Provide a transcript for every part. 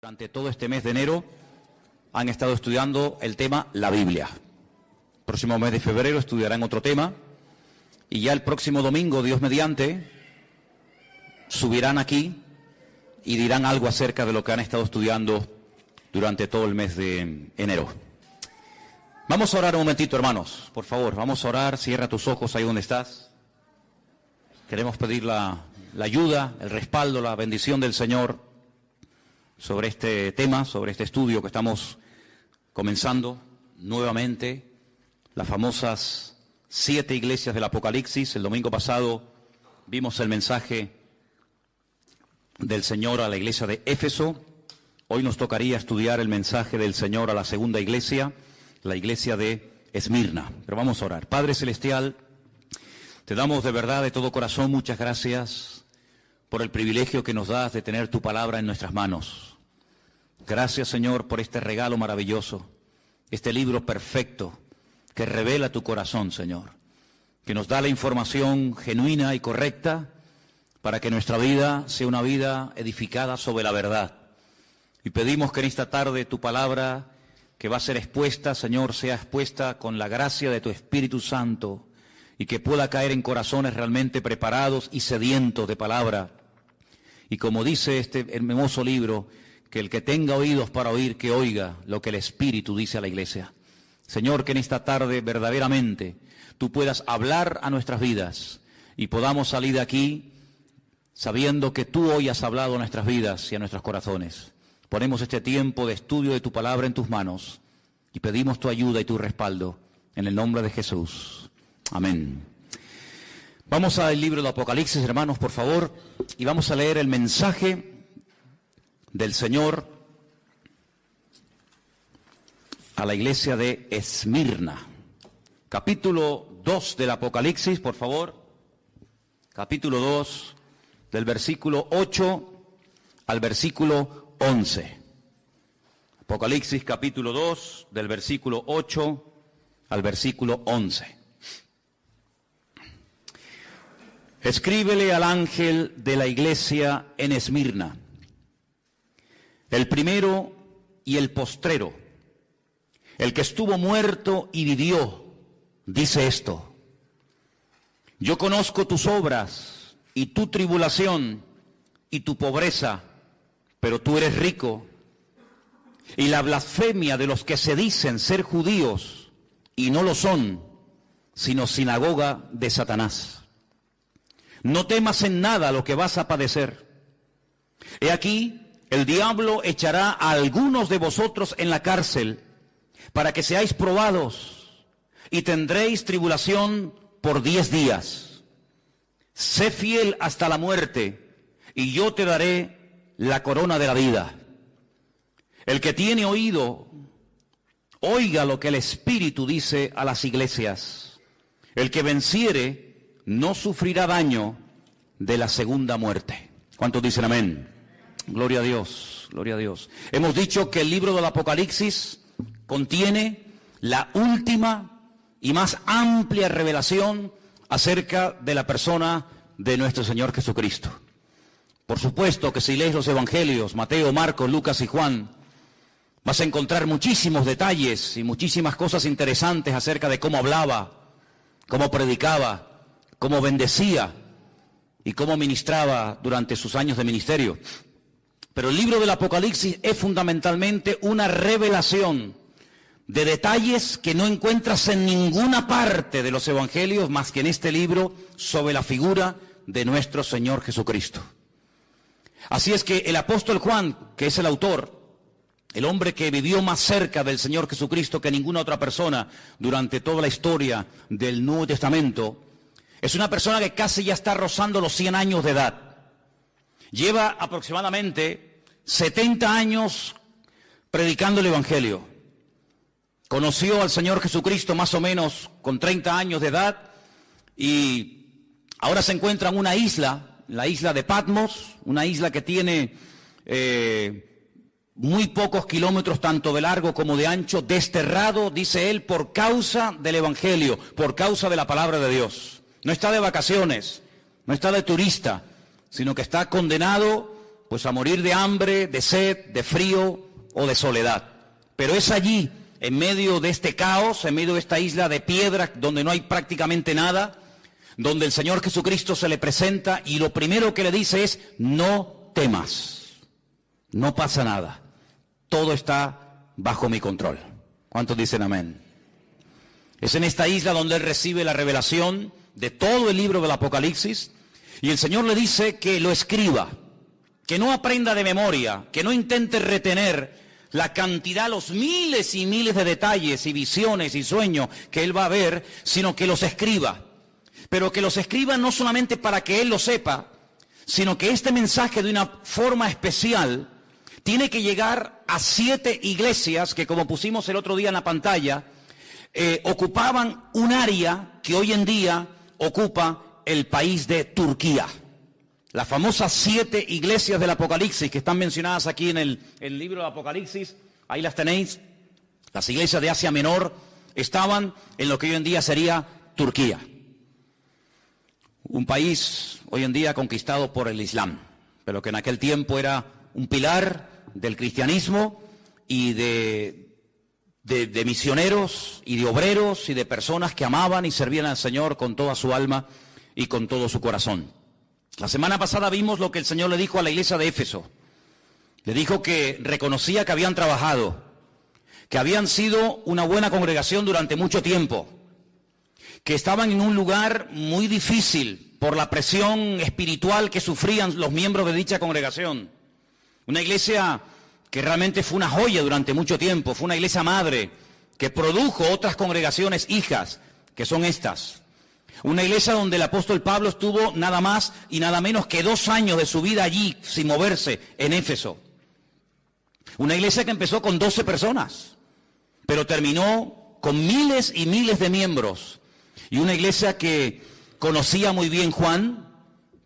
Durante todo este mes de enero han estado estudiando el tema la Biblia. El próximo mes de febrero estudiarán otro tema y ya el próximo domingo, Dios mediante, subirán aquí y dirán algo acerca de lo que han estado estudiando durante todo el mes de enero. Vamos a orar un momentito, hermanos, por favor, vamos a orar. Cierra tus ojos ahí donde estás. Queremos pedir la ayuda, el respaldo, la bendición del Señor sobre este tema, sobre este estudio que estamos comenzando nuevamente, las famosas 7 iglesias del Apocalipsis. El domingo pasado vimos el mensaje del Señor a la iglesia de Éfeso. Hoy nos tocaría estudiar el mensaje del Señor a la segunda iglesia, la iglesia de Esmirna. Pero vamos a orar. Padre Celestial, te damos de verdad, de todo corazón, muchas gracias por el privilegio que nos das de tener tu palabra en nuestras manos. Gracias, Señor, por este regalo maravilloso, este libro perfecto que revela tu corazón, Señor, que nos da la información genuina y correcta para que nuestra vida sea una vida edificada sobre la verdad. Y pedimos que en esta tarde tu palabra que va a ser expuesta, Señor, sea expuesta con la gracia de tu Espíritu Santo y que pueda caer en corazones realmente preparados y sedientos de palabra. Y como dice este hermoso libro, que el que tenga oídos para oír, que oiga lo que el Espíritu dice a la iglesia. Señor, que en esta tarde verdaderamente tú puedas hablar a nuestras vidas y podamos salir de aquí sabiendo que tú hoy has hablado a nuestras vidas y a nuestros corazones. Ponemos este tiempo de estudio de tu palabra en tus manos y pedimos tu ayuda y tu respaldo en el nombre de Jesús. Amén. Vamos al libro del Apocalipsis, hermanos, por favor, y vamos a leer el mensaje del Señor a la iglesia de Esmirna. Capítulo 2 del Apocalipsis, por favor. Capítulo 2, del versículo 8 al versículo 11. Apocalipsis capítulo 2, del versículo 8 al versículo 11. Escríbele al ángel de la iglesia en Esmirna, el primero y el postrero, el que estuvo muerto y vivió, dice esto: yo conozco tus obras y tu tribulación y tu pobreza, pero tú eres rico, y la blasfemia de los que se dicen ser judíos y no lo son, sino sinagoga de Satanás. No temas en nada lo que vas a padecer. He aquí, el diablo echará a algunos de vosotros en la cárcel para que seáis probados y tendréis tribulación por 10 días. Sé fiel hasta la muerte y yo te daré la corona de la vida. El que tiene oído, oiga lo que el Espíritu dice a las iglesias. El que venciere no sufrirá daño de la segunda muerte. ¿Cuántos dicen amén? Gloria a Dios, gloria a Dios. Hemos dicho que el libro del Apocalipsis contiene la última y más amplia revelación acerca de la persona de nuestro Señor Jesucristo. Por supuesto que si lees los evangelios, Mateo, Marcos, Lucas y Juan, vas a encontrar muchísimos detalles y muchísimas cosas interesantes acerca de cómo hablaba, cómo predicaba, cómo bendecía y cómo ministraba durante sus años de ministerio. Pero el libro del Apocalipsis es fundamentalmente una revelación de detalles que no encuentras en ninguna parte de los evangelios más que en este libro sobre la figura de nuestro Señor Jesucristo. Así es que el apóstol Juan, que es el autor, el hombre que vivió más cerca del Señor Jesucristo que ninguna otra persona durante toda la historia del Nuevo Testamento, es una persona que casi ya está rozando los 100 años de edad. Lleva aproximadamente 70 años predicando el Evangelio. Conoció al Señor Jesucristo más o menos con 30 años de edad y ahora se encuentra en una isla, la isla de Patmos, una isla que tiene muy pocos kilómetros tanto de largo como de ancho, desterrado, dice él, por causa del Evangelio, por causa de la palabra de Dios. No está de vacaciones, no está de turista, sino que está condenado pues a morir de hambre, de sed, de frío o de soledad. Pero es allí, en medio de este caos, en medio de esta isla de piedra donde no hay prácticamente nada, donde el Señor Jesucristo se le presenta y lo primero que le dice es: no temas, no pasa nada, todo está bajo mi control. ¿Cuántos dicen amén? Es en esta isla donde él recibe la revelación de todo el libro del Apocalipsis, y el Señor le dice que lo escriba, que no aprenda de memoria, que no intente retener la cantidad, los miles y miles de detalles y visiones y sueños que él va a ver, sino que los escriba. Pero que los escriba no solamente para que él lo sepa, sino que este mensaje de una forma especial tiene que llegar a 7 iglesias que, como pusimos el otro día en la pantalla, ocupaban un área que hoy en día ocupa el país de Turquía. Las famosas 7 iglesias del Apocalipsis que están mencionadas aquí en el libro del Apocalipsis, ahí las tenéis. Las iglesias de Asia Menor estaban en lo que hoy en día sería Turquía. Un país hoy en día conquistado por el Islam, pero que en aquel tiempo era un pilar del cristianismo y de misioneros y de obreros y de personas que amaban y servían al Señor con toda su alma y con todo su corazón. La semana pasada vimos lo que el Señor le dijo a la iglesia de Éfeso. Le dijo que reconocía que habían trabajado, que habían sido una buena congregación durante mucho tiempo, que estaban en un lugar muy difícil por la presión espiritual que sufrían los miembros de dicha congregación. Una iglesia que realmente fue una joya durante mucho tiempo, fue una iglesia madre que produjo otras congregaciones hijas, que son estas. Una iglesia donde el apóstol Pablo estuvo nada más y nada menos que 2 años de su vida allí, sin moverse, en Éfeso. Una iglesia que empezó con 12 personas, pero terminó con miles y miles de miembros. Y una iglesia que conocía muy bien Juan,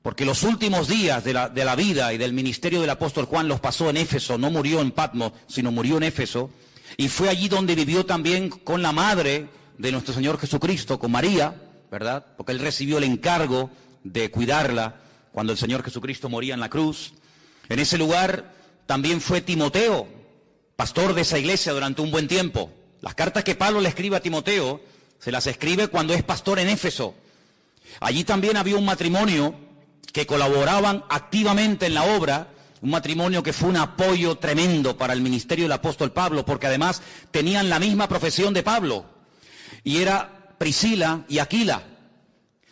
porque los últimos días de la vida y del ministerio del apóstol Juan los pasó en Éfeso. No murió en Patmos, sino murió en Éfeso. Y fue allí donde vivió también con la madre de nuestro Señor Jesucristo, con María, ¿verdad? Porque él recibió el encargo de cuidarla cuando el Señor Jesucristo moría en la cruz. En ese lugar también fue Timoteo, pastor de esa iglesia durante un buen tiempo. Las cartas que Pablo le escribe a Timoteo, se las escribe cuando es pastor en Éfeso. Allí también había un matrimonio que colaboraban activamente en la obra, un matrimonio que fue un apoyo tremendo para el ministerio del apóstol Pablo, porque además tenían la misma profesión de Pablo, y era Priscila y Aquila.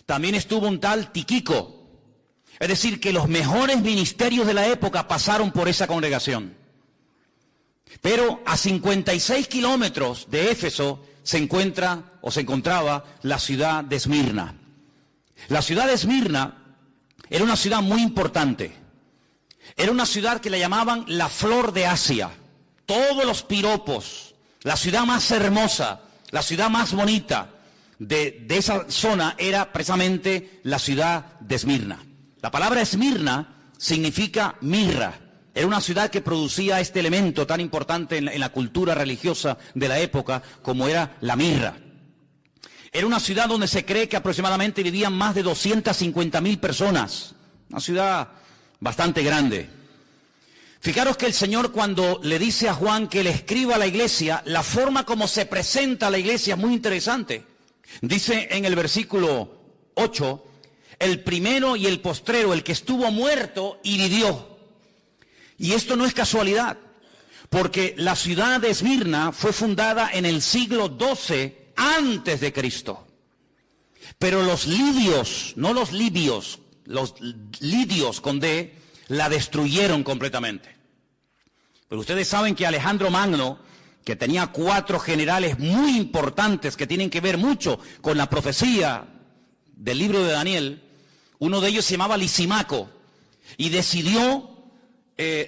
También estuvo un tal Tíquico. Es decir, que los mejores ministerios de la época pasaron por esa congregación. Pero a 56 kilómetros de Éfeso se encontraba la ciudad de Esmirna. La ciudad de Esmirna era una ciudad muy importante. Era una ciudad que la llamaban la flor de Asia. Todos los piropos, la ciudad más hermosa, la ciudad más bonita de esa zona era precisamente la ciudad de Esmirna. La palabra Esmirna significa mirra. Era una ciudad que producía este elemento tan importante en la cultura religiosa de la época como era la mirra. Era una ciudad donde se cree que aproximadamente vivían más de 250.000 personas. Una ciudad bastante grande. Fijaros que el Señor, cuando le dice a Juan que le escriba a la iglesia, la forma como se presenta a la iglesia es muy interesante. Dice en el versículo 8, el primero y el postrero, el que estuvo muerto y vivió. Y esto no es casualidad, porque la ciudad de Esmirna fue fundada en el siglo XII antes de Cristo. Pero los lidios, no los libios, los lidios con D, la destruyeron completamente. Pero ustedes saben que Alejandro Magno, que tenía 4 generales muy importantes que tienen que ver mucho con la profecía del libro de Daniel, uno de ellos se llamaba Lisímaco, y decidió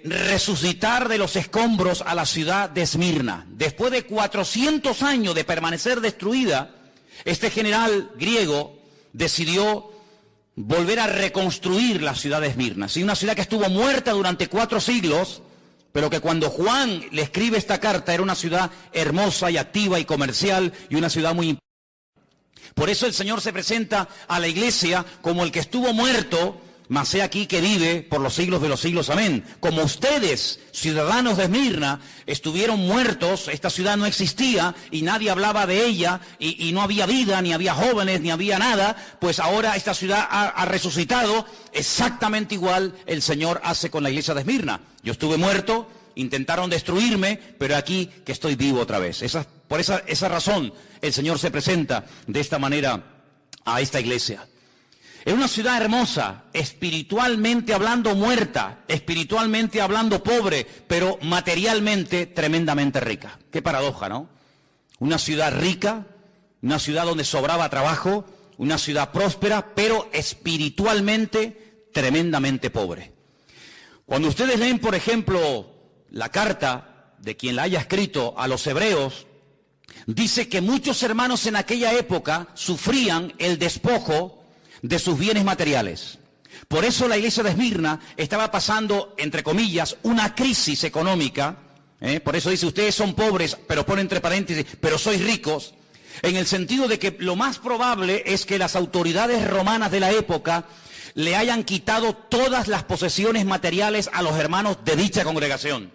resucitar de los escombros a la ciudad de Esmirna. Después de 400 años de permanecer destruida, este general griego decidió volver a reconstruir la ciudad de Esmirna. Sí, una ciudad que estuvo muerta durante 4 siglos, pero que cuando Juan le escribe esta carta era una ciudad hermosa y activa y comercial y una ciudad muy importante. Por eso el Señor se presenta a la iglesia como el que estuvo muerto mas he aquí que vive por los siglos de los siglos, amén. Como ustedes, ciudadanos de Esmirna, estuvieron muertos, esta ciudad no existía y nadie hablaba de ella y no había vida, ni había jóvenes, ni había nada, pues ahora esta ciudad ha resucitado. Exactamente igual el Señor hace con la iglesia de Esmirna. Yo estuve muerto, intentaron destruirme, pero aquí que estoy vivo otra vez. Por esa razón el Señor se presenta de esta manera a esta iglesia. Es una ciudad hermosa, espiritualmente hablando muerta, espiritualmente hablando pobre, pero materialmente tremendamente rica. Qué paradoja, ¿no? Una ciudad rica, una ciudad donde sobraba trabajo, una ciudad próspera, pero espiritualmente tremendamente pobre. Cuando ustedes leen, por ejemplo, la carta de quien la haya escrito a los hebreos, dice que muchos hermanos en aquella época sufrían el despojo de sus bienes materiales. Por eso la iglesia de Esmirna estaba pasando, entre comillas, una crisis económica. Por eso dice, ustedes son pobres, pero pone entre paréntesis, pero sois ricos, en el sentido de que lo más probable es que las autoridades romanas de la época le hayan quitado todas las posesiones materiales a los hermanos de dicha congregación.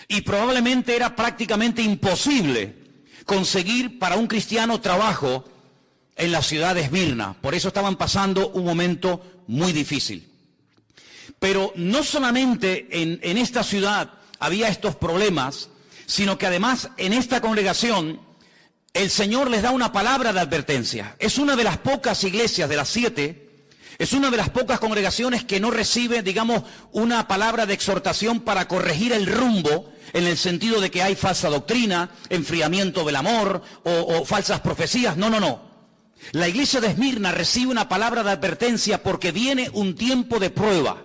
Y probablemente era prácticamente imposible conseguir para un cristiano trabajo en la ciudad de Esmirna. Por eso estaban pasando un momento muy difícil. Pero no solamente en esta ciudad había estos problemas, sino que además en esta congregación el Señor les da una palabra de advertencia. Es una de las pocas iglesias de las 7, es una de las pocas congregaciones que no recibe, digamos, una palabra de exhortación para corregir el rumbo, en el sentido de que hay falsa doctrina, enfriamiento del amor o falsas profecías. No. La iglesia de Esmirna recibe una palabra de advertencia porque viene un tiempo de prueba,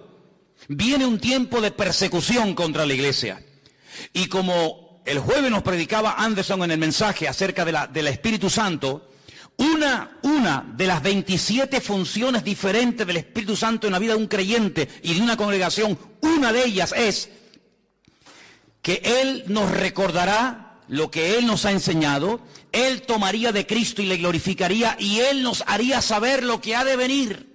viene un tiempo de persecución contra la iglesia. Y como el jueves nos predicaba Anderson en el mensaje acerca del Espíritu Santo, una de las 27 funciones diferentes del Espíritu Santo en la vida de un creyente y de una congregación, una de ellas es que Él nos recordará lo que Él nos ha enseñado, Él tomaría de Cristo y le glorificaría, y Él nos haría saber lo que ha de venir.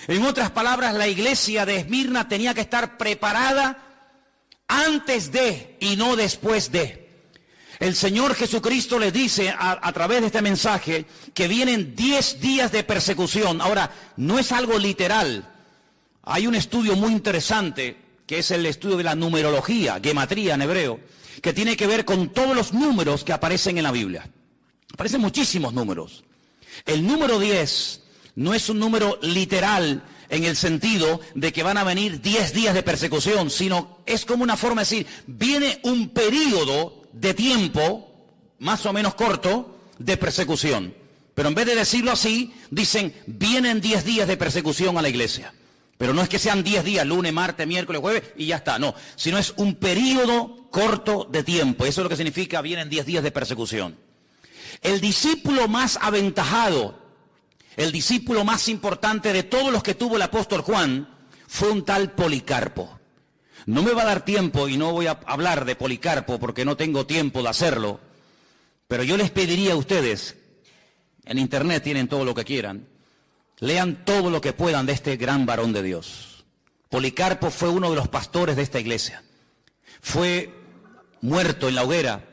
En otras palabras, la iglesia de Esmirna tenía que estar preparada antes de y no después de. El Señor Jesucristo les dice a través de este mensaje que vienen 10 días de persecución. Ahora, no es algo literal. Hay un estudio muy interesante, que es el estudio de la numerología, gematría en hebreo, que tiene que ver con todos los números que aparecen en la Biblia. Aparecen muchísimos números. El número 10 no es un número literal en el sentido de que van a venir 10 días de persecución, sino es como una forma de decir, viene un periodo de tiempo, más o menos corto, de persecución. Pero en vez de decirlo así, dicen, vienen 10 días de persecución a la iglesia. Pero no es que sean 10 días, lunes, martes, miércoles, jueves, y ya está, no. Sino es un periodo corto de tiempo. Eso es lo que significa, vienen 10 días de persecución. El discípulo más aventajado, el discípulo más importante de todos los que tuvo el apóstol Juan, fue un tal Policarpo. No me va a dar tiempo y no voy a hablar de Policarpo porque no tengo tiempo de hacerlo, pero yo les pediría a ustedes, en internet tienen todo lo que quieran, lean todo lo que puedan de este gran varón de Dios. Policarpo fue uno de los pastores de esta iglesia. Fue muerto en la hoguera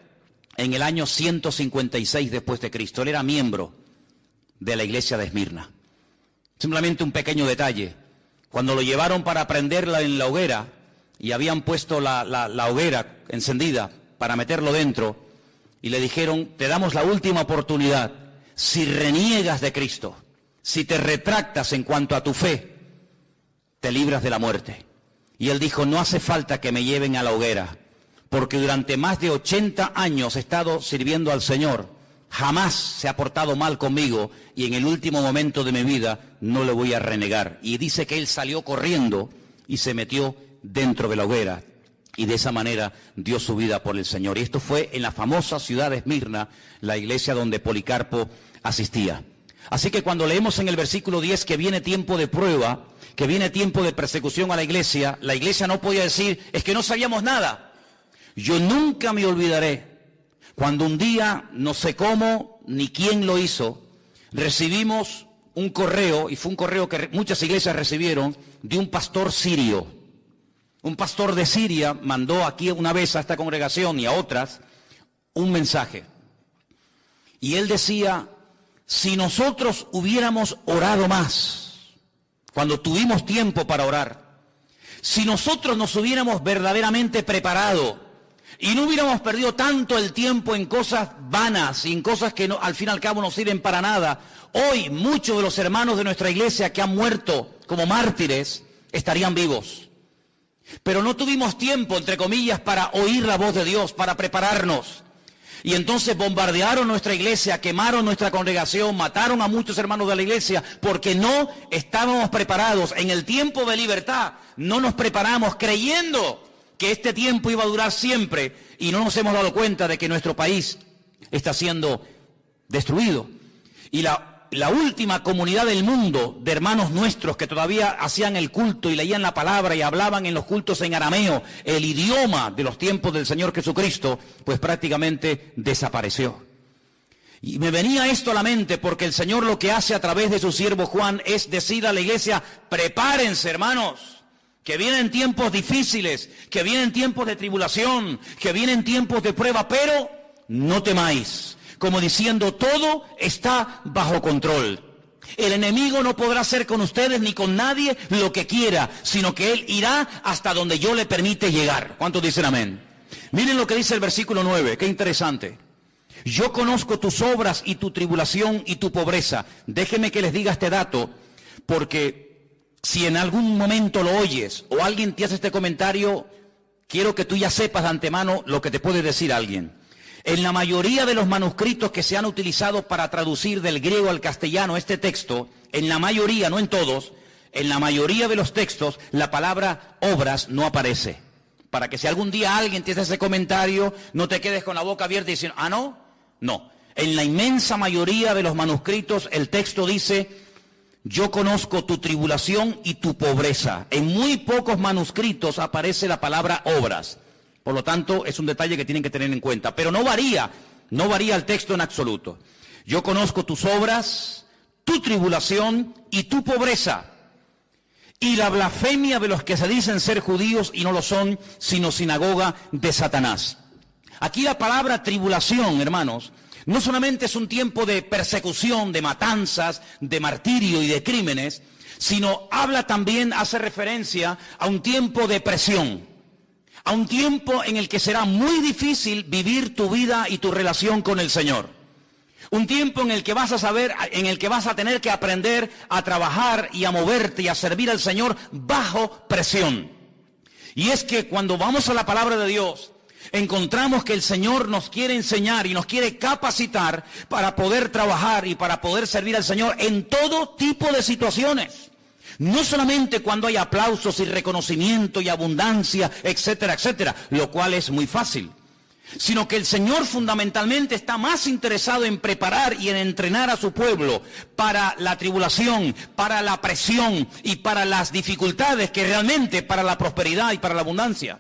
en el año 156 después de Cristo. Él era miembro de la iglesia de Esmirna. Simplemente un pequeño detalle. Cuando lo llevaron para prenderla en la hoguera y habían puesto la hoguera encendida para meterlo dentro y le dijeron, te damos la última oportunidad. Si reniegas de Cristo, si te retractas en cuanto a tu fe, te libras de la muerte. Y él dijo, no hace falta que me lleven a la hoguera, porque durante más de 80 años he estado sirviendo al Señor, jamás se ha portado mal conmigo y en el último momento de mi vida no le voy a renegar. Y dice que él salió corriendo y se metió dentro de la hoguera y de esa manera dio su vida por el Señor. Y esto fue en la famosa ciudad de Esmirna, la iglesia donde Policarpo asistía. Así que cuando leemos en el versículo 10 que viene tiempo de prueba, que viene tiempo de persecución a la iglesia no podía decir, es que no sabíamos nada. Yo nunca me olvidaré cuando un día, no sé cómo ni quién lo hizo, recibimos un correo, y fue un correo que muchas iglesias recibieron, de un pastor sirio. Un pastor de Siria mandó aquí una vez a esta congregación y a otras un mensaje. Y él decía, si nosotros hubiéramos orado más, cuando tuvimos tiempo para orar, si nosotros nos hubiéramos verdaderamente preparado y no hubiéramos perdido tanto el tiempo en cosas vanas y en cosas que no, al fin y al cabo no sirven para nada, hoy muchos de los hermanos de nuestra iglesia que han muerto como mártires estarían vivos. Pero no tuvimos tiempo, entre comillas, para oír la voz de Dios, para prepararnos. Y entonces bombardearon nuestra iglesia, quemaron nuestra congregación, mataron a muchos hermanos de la iglesia, porque no estábamos preparados. En el tiempo de libertad no nos preparamos creyendo que este tiempo iba a durar siempre y no nos hemos dado cuenta de que nuestro país está siendo destruido. Y la última comunidad del mundo de hermanos nuestros que todavía hacían el culto y leían la palabra y hablaban en los cultos en arameo, el idioma de los tiempos del Señor Jesucristo, pues prácticamente desapareció. Y me venía esto a la mente porque el Señor lo que hace a través de su siervo Juan es decir a la iglesia, prepárense hermanos, que vienen tiempos difíciles, que vienen tiempos de tribulación, que vienen tiempos de prueba, pero no temáis. Como diciendo, todo está bajo control. El enemigo no podrá hacer con ustedes ni con nadie lo que quiera, sino que él irá hasta donde yo le permite llegar. ¿Cuántos dicen amén? Miren lo que dice el versículo 9, qué interesante. Yo conozco tus obras y tu tribulación y tu pobreza. Déjenme que les diga este dato, porque si en algún momento lo oyes o alguien te hace este comentario, quiero que tú ya sepas de antemano lo que te puede decir alguien. En la mayoría de los manuscritos que se han utilizado para traducir del griego al castellano este texto, en la mayoría, no en todos, en la mayoría de los textos, la palabra obras no aparece. Para que si algún día alguien te hace ese comentario, no te quedes con la boca abierta y diciendo, ¿ah, no? No. En la inmensa mayoría de los manuscritos, el texto dice, yo conozco tu tribulación y tu pobreza. En muy pocos manuscritos aparece la palabra obras. Por lo tanto, es un detalle que tienen que tener en cuenta. Pero no varía el texto en absoluto. Yo conozco tus obras, tu tribulación y tu pobreza, y la blasfemia de los que se dicen ser judíos y no lo son, sino sinagoga de Satanás. Aquí la palabra tribulación, hermanos, no solamente es un tiempo de persecución, de matanzas, de martirio y de crímenes, sino habla también, hace referencia a un tiempo de presión. A un tiempo en el que será muy difícil vivir tu vida y tu relación con el Señor. Un tiempo en el que vas a saber, en el que vas a tener que aprender a trabajar y a moverte y a servir al Señor bajo presión. Y es que cuando vamos a la palabra de Dios, encontramos que el Señor nos quiere enseñar y nos quiere capacitar para poder trabajar y para poder servir al Señor en todo tipo de situaciones. No solamente cuando hay aplausos y reconocimiento y abundancia, etcétera, etcétera, lo cual es muy fácil, sino que el Señor fundamentalmente está más interesado en preparar y en entrenar a su pueblo para la tribulación, para la presión y para las dificultades que realmente para la prosperidad y para la abundancia.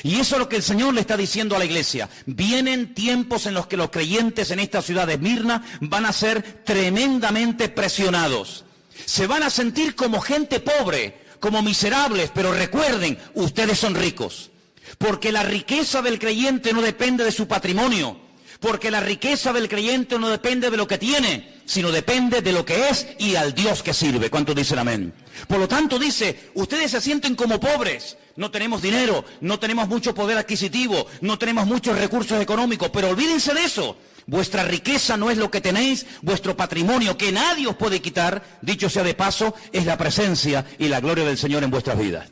Y eso es lo que el Señor le está diciendo a la iglesia. Vienen tiempos en los que los creyentes en esta ciudad de Esmirna van a ser tremendamente presionados. Se van a sentir como gente pobre, como miserables, pero recuerden, ustedes son ricos. Porque la riqueza del creyente no depende de su patrimonio. Porque la riqueza del creyente no depende de lo que tiene, sino depende de lo que es y al Dios que sirve. ¿Cuántos dicen amén? Por lo tanto dice, ustedes se sienten como pobres. No tenemos dinero, no tenemos mucho poder adquisitivo, no tenemos muchos recursos económicos, pero olvídense de eso. Vuestra riqueza no es lo que tenéis, vuestro patrimonio, que nadie os puede quitar, dicho sea de paso, es la presencia y la gloria del Señor en vuestras vidas.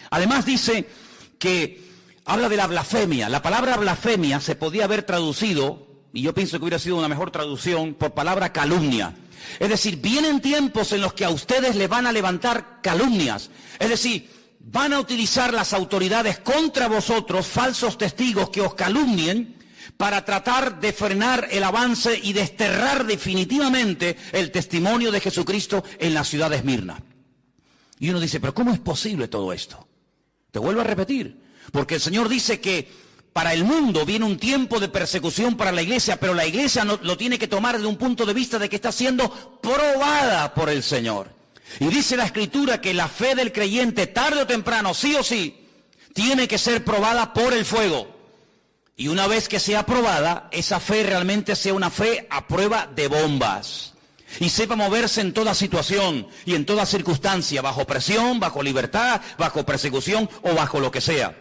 Además dice que habla de la blasfemia. La palabra blasfemia se podía haber traducido, y yo pienso que hubiera sido una mejor traducción, por palabra calumnia. Es decir, vienen tiempos en los que a ustedes les van a levantar calumnias. Es decir, van a utilizar las autoridades contra vosotros, falsos testigos que os calumnien, para tratar de frenar el avance y desterrar definitivamente el testimonio de Jesucristo en la ciudad de Esmirna. Y uno dice, pero ¿cómo es posible todo esto? Te vuelvo a repetir, porque el Señor dice que para el mundo viene un tiempo de persecución para la iglesia, pero la iglesia no, lo tiene que tomar desde un punto de vista de que está siendo probada por el Señor. Y dice la Escritura que la fe del creyente, tarde o temprano, sí o sí, tiene que ser probada por el fuego. Y una vez que sea probada, esa fe realmente sea una fe a prueba de bombas. Y sepa moverse en toda situación y en toda circunstancia, bajo presión, bajo libertad, bajo persecución o bajo lo que sea.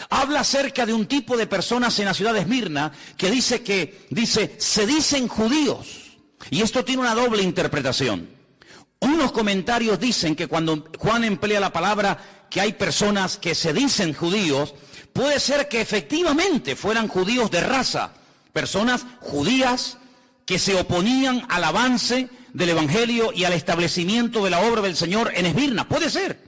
Habla acerca de un tipo de personas en la ciudad de Esmirna que dice, se dicen judíos. Y esto tiene una doble interpretación. Unos comentarios dicen que cuando Juan emplea la palabra que hay personas que se dicen judíos, puede ser que efectivamente fueran judíos de raza, personas judías que se oponían al avance del Evangelio y al establecimiento de la obra del Señor en Esmirna. Puede ser.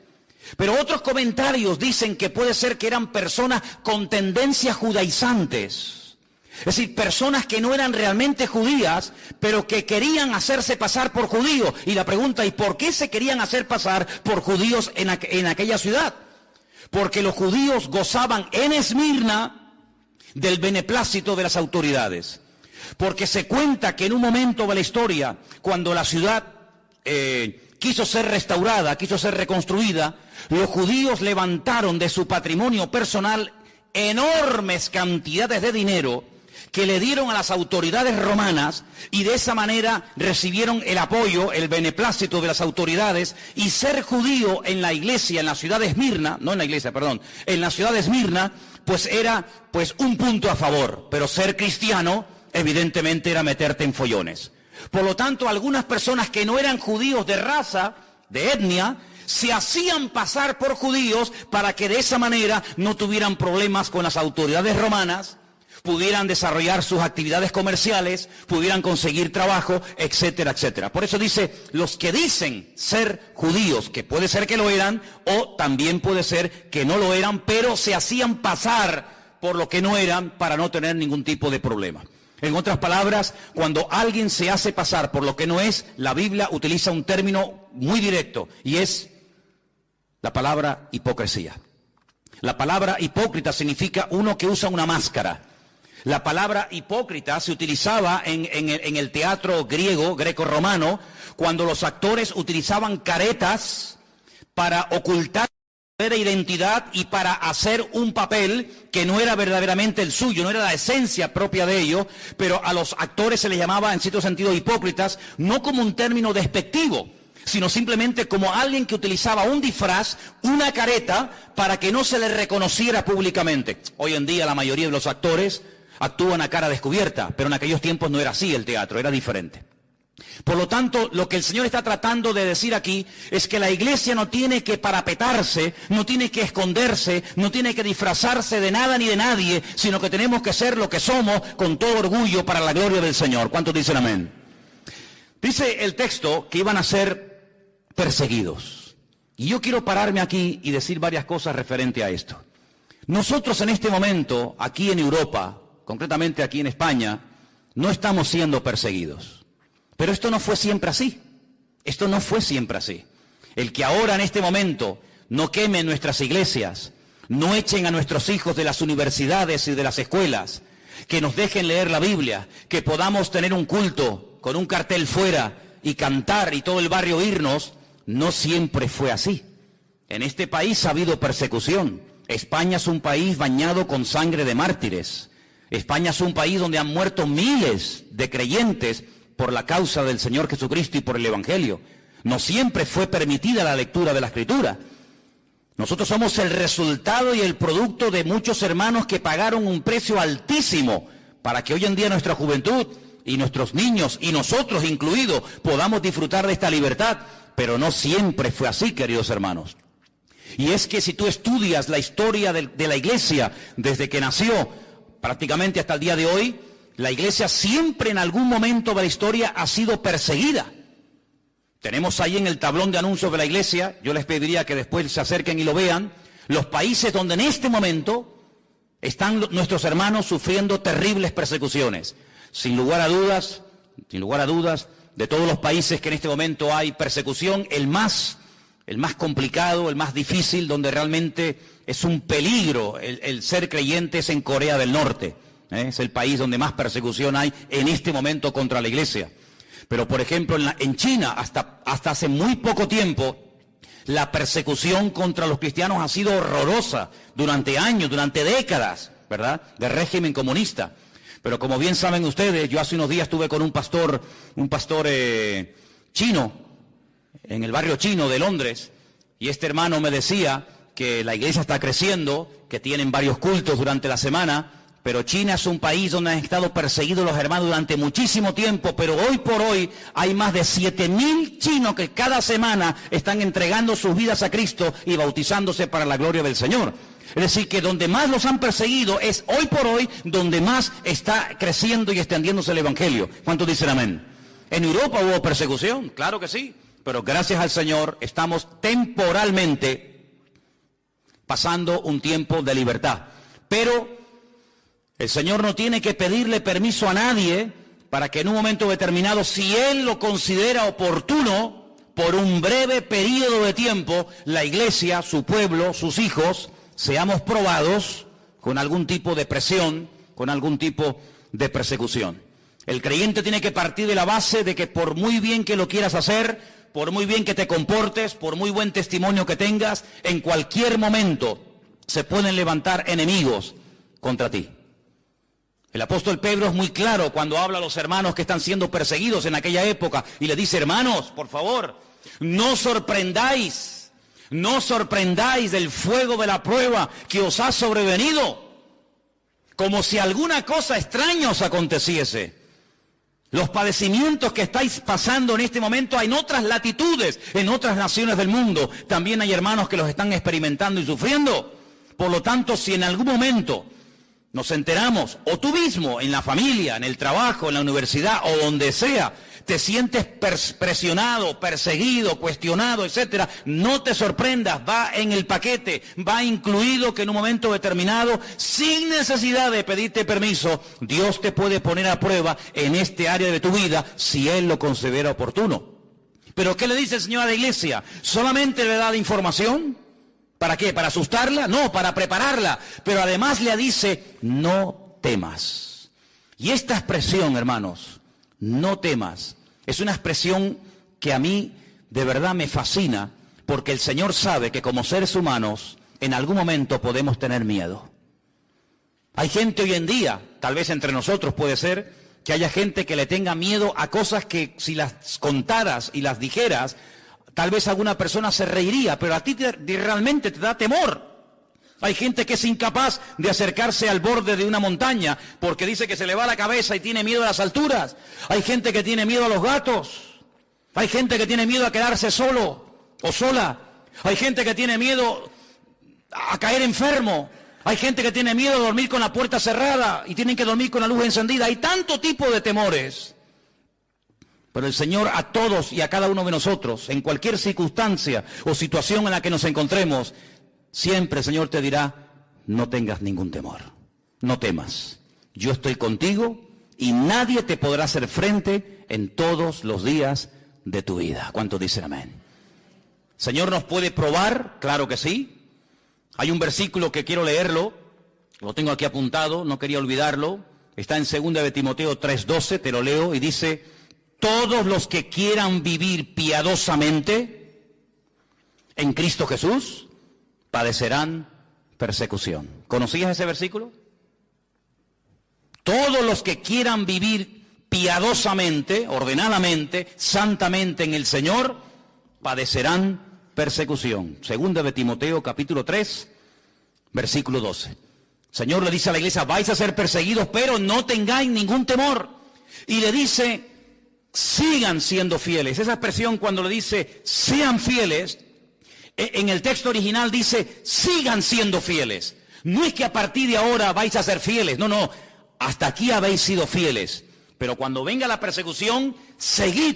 Pero otros comentarios dicen que puede ser que eran personas con tendencias judaizantes. Es decir, personas que no eran realmente judías, pero que querían hacerse pasar por judíos. Y la pregunta es, ¿por qué se querían hacer pasar por judíos en aquella ciudad? Porque los judíos gozaban en Esmirna del beneplácito de las autoridades. Porque se cuenta que en un momento de la historia, cuando la ciudad quiso ser restaurada, quiso ser reconstruida, los judíos levantaron de su patrimonio personal enormes cantidades de dinero que le dieron a las autoridades romanas, y de esa manera recibieron el apoyo, el beneplácito de las autoridades. Y ser judío en la iglesia, en la ciudad de Esmirna, en la ciudad de Esmirna, pues era un punto a favor, pero ser cristiano evidentemente era meterte en follones. Por lo tanto, algunas personas que no eran judíos de raza, de etnia, se hacían pasar por judíos para que de esa manera no tuvieran problemas con las autoridades romanas, pudieran desarrollar sus actividades comerciales, pudieran conseguir trabajo, etcétera, etcétera. Por eso dice, los que dicen ser judíos, que puede ser que lo eran, o también puede ser que no lo eran, pero se hacían pasar por lo que no eran para no tener ningún tipo de problema. En otras palabras, cuando alguien se hace pasar por lo que no es, la Biblia utiliza un término muy directo, y es la palabra hipocresía. La palabra hipócrita significa uno que usa una máscara. La palabra hipócrita se utilizaba en el teatro griego, greco-romano, cuando los actores utilizaban caretas para ocultar su verdadera identidad y para hacer un papel que no era verdaderamente el suyo, no era la esencia propia de ellos, pero a los actores se les llamaba en cierto sentido hipócritas, no como un término despectivo, sino simplemente como alguien que utilizaba un disfraz, una careta, para que no se le reconociera públicamente. Hoy en día la mayoría de los actores actúan a cara descubierta, pero en aquellos tiempos no era así el teatro, era diferente. Por lo tanto, lo que el Señor está tratando de decir aquí es que la iglesia no tiene que parapetarse, no tiene que esconderse, no tiene que disfrazarse de nada ni de nadie, sino que tenemos que ser lo que somos con todo orgullo para la gloria del Señor. ¿Cuántos dicen amén? Dice el texto que iban a ser perseguidos. Y yo quiero pararme aquí y decir varias cosas referente a esto. Nosotros en este momento, aquí en Europa, concretamente aquí en España, no estamos siendo perseguidos. Pero esto no fue siempre así. Esto no fue siempre así. El que ahora en este momento no quemen nuestras iglesias, no echen a nuestros hijos de las universidades y de las escuelas, que nos dejen leer la Biblia, que podamos tener un culto con un cartel fuera y cantar y todo el barrio irnos, no siempre fue así. En este país ha habido persecución. España es un país bañado con sangre de mártires. España es un país donde han muerto miles de creyentes por la causa del Señor Jesucristo y por el Evangelio. No siempre fue permitida la lectura de la Escritura. Nosotros somos el resultado y el producto de muchos hermanos que pagaron un precio altísimo para que hoy en día nuestra juventud y nuestros niños, y nosotros incluidos, podamos disfrutar de esta libertad. Pero no siempre fue así, queridos hermanos. Y es que si tú estudias la historia de la iglesia desde que nació, prácticamente hasta el día de hoy, la iglesia siempre en algún momento de la historia ha sido perseguida. Tenemos ahí en el tablón de anuncios de la iglesia, yo les pediría que después se acerquen y lo vean, los países donde en este momento están nuestros hermanos sufriendo terribles persecuciones. Sin lugar a dudas, de todos los países que en este momento hay persecución, el más complicado, el más difícil, donde realmente es un peligro el ser creyente, es en Corea del Norte. Es el país donde más persecución hay en este momento contra la iglesia. Pero por ejemplo en China, hasta hace muy poco tiempo, la persecución contra los cristianos ha sido horrorosa durante años, durante décadas, ¿verdad?, del régimen comunista. Pero como bien saben ustedes, yo hace unos días estuve con un pastor chino, en el barrio chino de Londres, y este hermano me decía que la iglesia está creciendo, que tienen varios cultos durante la semana, pero China es un país donde han estado perseguidos los hermanos durante muchísimo tiempo, pero hoy por hoy hay más de 7,000 chinos que cada semana están entregando sus vidas a Cristo y bautizándose para la gloria del Señor. Es decir, que donde más los han perseguido es hoy por hoy donde más está creciendo y extendiéndose el Evangelio. ¿Cuántos dicen amén? ¿En Europa hubo persecución? Claro que sí, pero gracias al Señor estamos temporalmente pasando un tiempo de libertad. Pero el Señor no tiene que pedirle permiso a nadie para que en un momento determinado, si Él lo considera oportuno, por un breve periodo de tiempo, la iglesia, su pueblo, sus hijos, seamos probados con algún tipo de presión, con algún tipo de persecución. El creyente tiene que partir de la base de que por muy bien que lo quieras hacer, por muy bien que te comportes, por muy buen testimonio que tengas, en cualquier momento se pueden levantar enemigos contra ti. El apóstol Pedro es muy claro cuando habla a los hermanos que están siendo perseguidos en aquella época y le dice: hermanos, por favor, no sorprendáis del fuego de la prueba que os ha sobrevenido, como si alguna cosa extraña os aconteciese. Los padecimientos que estáis pasando en este momento en otras latitudes, en otras naciones del mundo, también hay hermanos que los están experimentando y sufriendo. Por lo tanto, si en algún momento nos enteramos, o tú mismo, en la familia, en el trabajo, en la universidad, o donde sea, te sientes presionado, perseguido, cuestionado, etcétera, no te sorprendas, va en el paquete, va incluido que en un momento determinado, sin necesidad de pedirte permiso, Dios te puede poner a prueba en este área de tu vida, si Él lo considera oportuno. ¿Pero qué le dice el Señor a la iglesia? ¿Solamente le da la información? ¿Para qué? ¿Para asustarla? No, para prepararla. Pero además le dice: no temas. Y esta expresión, hermanos, no temas, es una expresión que a mí de verdad me fascina, porque el Señor sabe que como seres humanos en algún momento podemos tener miedo. Hay gente hoy en día, tal vez entre nosotros puede ser, que haya gente que le tenga miedo a cosas que si las contaras y las dijeras, tal vez alguna persona se reiría, pero a ti realmente te da temor. Hay gente que es incapaz de acercarse al borde de una montaña porque dice que se le va la cabeza y tiene miedo a las alturas. Hay gente que tiene miedo a los gatos. Hay gente que tiene miedo a quedarse solo o sola. Hay gente que tiene miedo a caer enfermo. Hay gente que tiene miedo a dormir con la puerta cerrada y tienen que dormir con la luz encendida. Hay tanto tipo de temores. Pero el Señor a todos y a cada uno de nosotros, en cualquier circunstancia o situación en la que nos encontremos, siempre el Señor te dirá: no tengas ningún temor, no temas. Yo estoy contigo y nadie te podrá hacer frente en todos los días de tu vida. ¿Cuántos dicen amén? ¿El Señor nos puede probar? Claro que sí. Hay un versículo que quiero leerlo, lo tengo aquí apuntado, no quería olvidarlo. Está en 2 de Timoteo 3:12, te lo leo y dice: todos los que quieran vivir piadosamente en Cristo Jesús padecerán persecución. ¿Conocías ese versículo? Todos los que quieran vivir piadosamente, ordenadamente, santamente en el Señor, padecerán persecución. 2 de Timoteo capítulo 3, versículo 12. El Señor le dice a la iglesia: vais a ser perseguidos, pero no tengáis ningún temor. Y le dice: sigan siendo fieles. Esa expresión cuando le dice sean fieles, en el texto original dice sigan siendo fieles. No es que a partir de ahora vais a ser fieles, no, hasta aquí habéis sido fieles. Pero cuando venga la persecución, seguid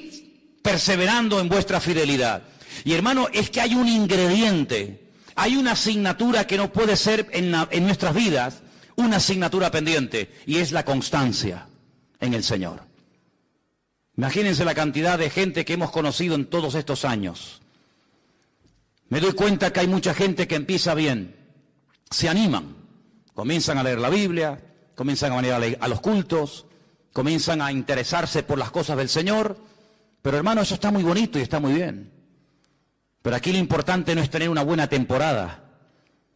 perseverando en vuestra fidelidad. Y hermano, es que hay un ingrediente, hay una asignatura que no puede ser en nuestras vidas, una asignatura pendiente, y es la constancia en el Señor. Imagínense la cantidad de gente que hemos conocido en todos estos años. Me doy cuenta que hay mucha gente que empieza bien, se animan, comienzan a leer la Biblia, comienzan a venir a los cultos, comienzan a interesarse por las cosas del Señor, Pero hermano, eso está muy bonito y está muy bien. Pero aquí lo importante no es tener una buena temporada.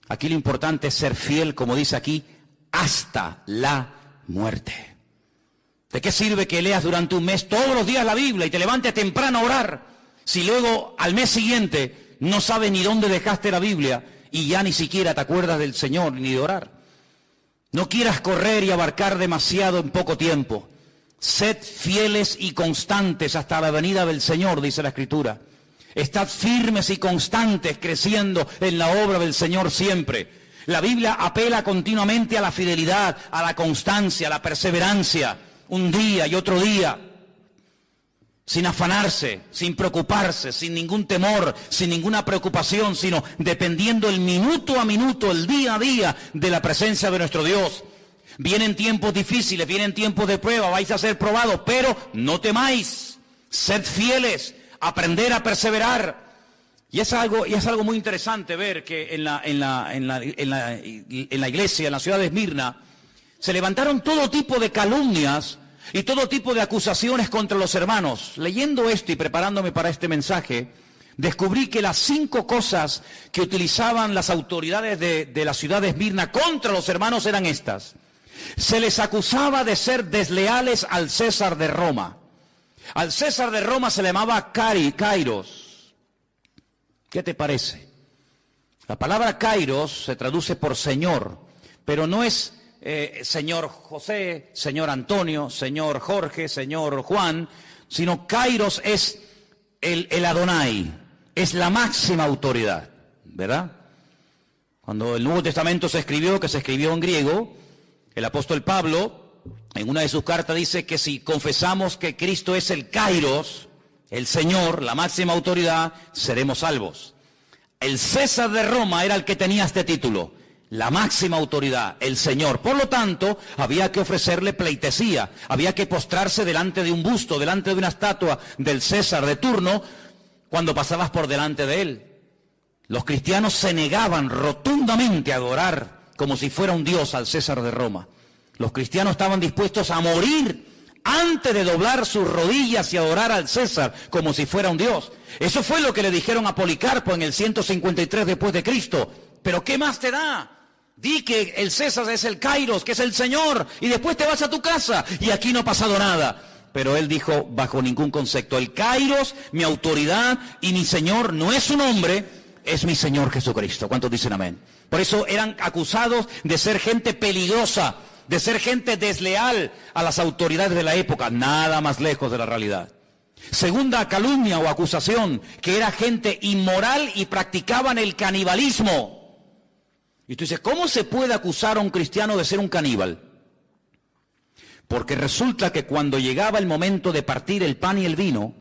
Aquí lo importante es ser fiel, como dice aquí, hasta la muerte. ¿De qué sirve que leas durante un mes todos los días la Biblia y te levantes temprano a orar, si luego al mes siguiente no sabes ni dónde dejaste la Biblia y ya ni siquiera te acuerdas del Señor ni de orar? No quieras correr y abarcar demasiado en poco tiempo. Sed fieles y constantes hasta la venida del Señor, dice la Escritura. Estad firmes y constantes, creciendo en la obra del Señor siempre. La Biblia apela continuamente a la fidelidad, a la constancia, a la perseverancia, un día y otro día, sin afanarse, sin preocuparse, sin ningún temor, sin ninguna preocupación, sino dependiendo el minuto a minuto, el día a día de la presencia de nuestro Dios. Vienen tiempos difíciles, vienen tiempos de prueba, vais a ser probados, pero no temáis, sed fieles, aprender a perseverar. Y es algo muy interesante ver que en la iglesia, en la ciudad de Esmirna, se levantaron todo tipo de calumnias y todo tipo de acusaciones contra los hermanos. Leyendo esto y preparándome para este mensaje, descubrí que las 5 cosas que utilizaban las autoridades de la ciudad de Esmirna contra los hermanos eran estas. Se les acusaba de ser desleales al César de Roma. Al César de Roma se le llamaba Kairos. ¿Qué te parece? La palabra Kairos se traduce por señor, pero no es señor José, señor Antonio, señor Jorge, señor Juan, sino Kairos es el Adonai, es la máxima autoridad, ¿verdad? Cuando el Nuevo Testamento se escribió, que se escribió en griego, el apóstol Pablo, en una de sus cartas dice que si confesamos que Cristo es el Kairos, el Señor, la máxima autoridad, seremos salvos. El César de Roma era el que tenía este título, la máxima autoridad, el Señor. Por lo tanto, había que ofrecerle pleitesía, había que postrarse delante de un busto, delante de una estatua del César de turno, cuando pasabas por delante de él. Los cristianos se negaban rotundamente a adorar como si fuera un dios al César de Roma. Los cristianos estaban dispuestos a morir antes de doblar sus rodillas y adorar al César como si fuera un dios. Eso fue lo que le dijeron a Policarpo en el 153 después de Cristo. Pero ¿qué más te da? Di que el César es el Kairos, que es el Señor, y después te vas a tu casa y aquí no ha pasado nada. Pero él dijo, bajo ningún concepto, el Kairos, mi autoridad y mi Señor no es un hombre, es mi Señor Jesucristo. ¿Cuántos dicen amén? Por eso eran acusados de ser gente peligrosa, de ser gente desleal a las autoridades de la época, nada más lejos de la realidad. Segunda calumnia o acusación, que era gente inmoral y practicaban el canibalismo. Y tú dices, ¿cómo se puede acusar a un cristiano de ser un caníbal? Porque resulta que cuando llegaba el momento de partir el pan y el vino,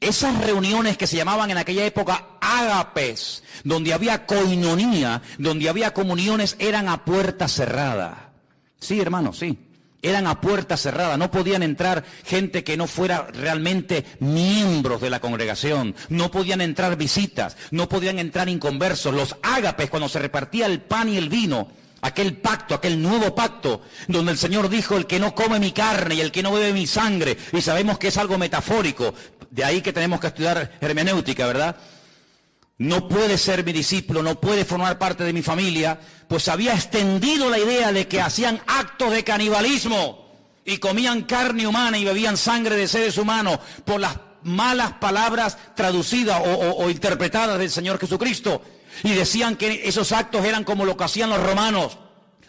esas reuniones que se llamaban en aquella época ágapes, donde había coinonía, donde había comuniones, eran a puerta cerrada. Sí, hermanos, sí. Eran a puerta cerrada, no podían entrar gente que no fuera realmente miembros de la congregación, no podían entrar visitas, no podían entrar inconversos. Los ágapes, cuando se repartía el pan y el vino, aquel pacto, aquel nuevo pacto, donde el Señor dijo, el que no come mi carne y el que no bebe mi sangre, y sabemos que es algo metafórico, de ahí que tenemos que estudiar hermenéutica, ¿verdad? No puede ser mi discípulo, no puede formar parte de mi familia, pues había extendido la idea de que hacían actos de canibalismo y comían carne humana y bebían sangre de seres humanos por las malas palabras traducidas o interpretadas del Señor Jesucristo. Y decían que esos actos eran como lo que hacían los romanos,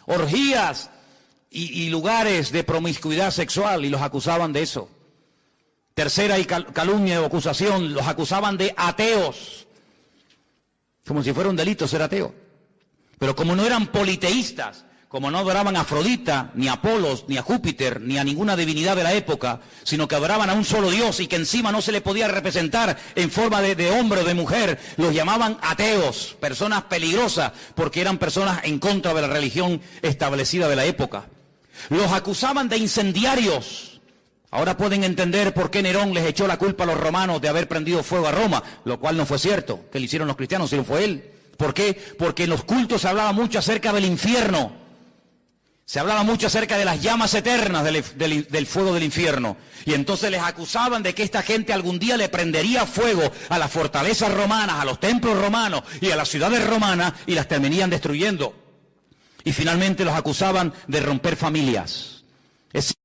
orgías y lugares de promiscuidad sexual, y los acusaban de eso. Tercera calumnia o acusación, los acusaban de ateos. Como si fuera un delito ser ateo. Pero como no eran politeístas, como no adoraban a Afrodita, ni a Apolos, ni a Júpiter, ni a ninguna divinidad de la época, sino que adoraban a un solo Dios y que encima no se le podía representar en forma de hombre o de mujer, los llamaban ateos, personas peligrosas, porque eran personas en contra de la religión establecida de la época. Los acusaban de incendiarios. Ahora pueden entender por qué Nerón les echó la culpa a los romanos de haber prendido fuego a Roma, lo cual no fue cierto, que lo hicieron los cristianos, sino fue él. ¿Por qué? Porque en los cultos se hablaba mucho acerca del infierno. Se hablaba mucho acerca de las llamas eternas del fuego del infierno. Y entonces les acusaban de que esta gente algún día le prendería fuego a las fortalezas romanas, a los templos romanos y a las ciudades romanas y las terminarían destruyendo. Y finalmente los acusaban de romper familias. Es decir,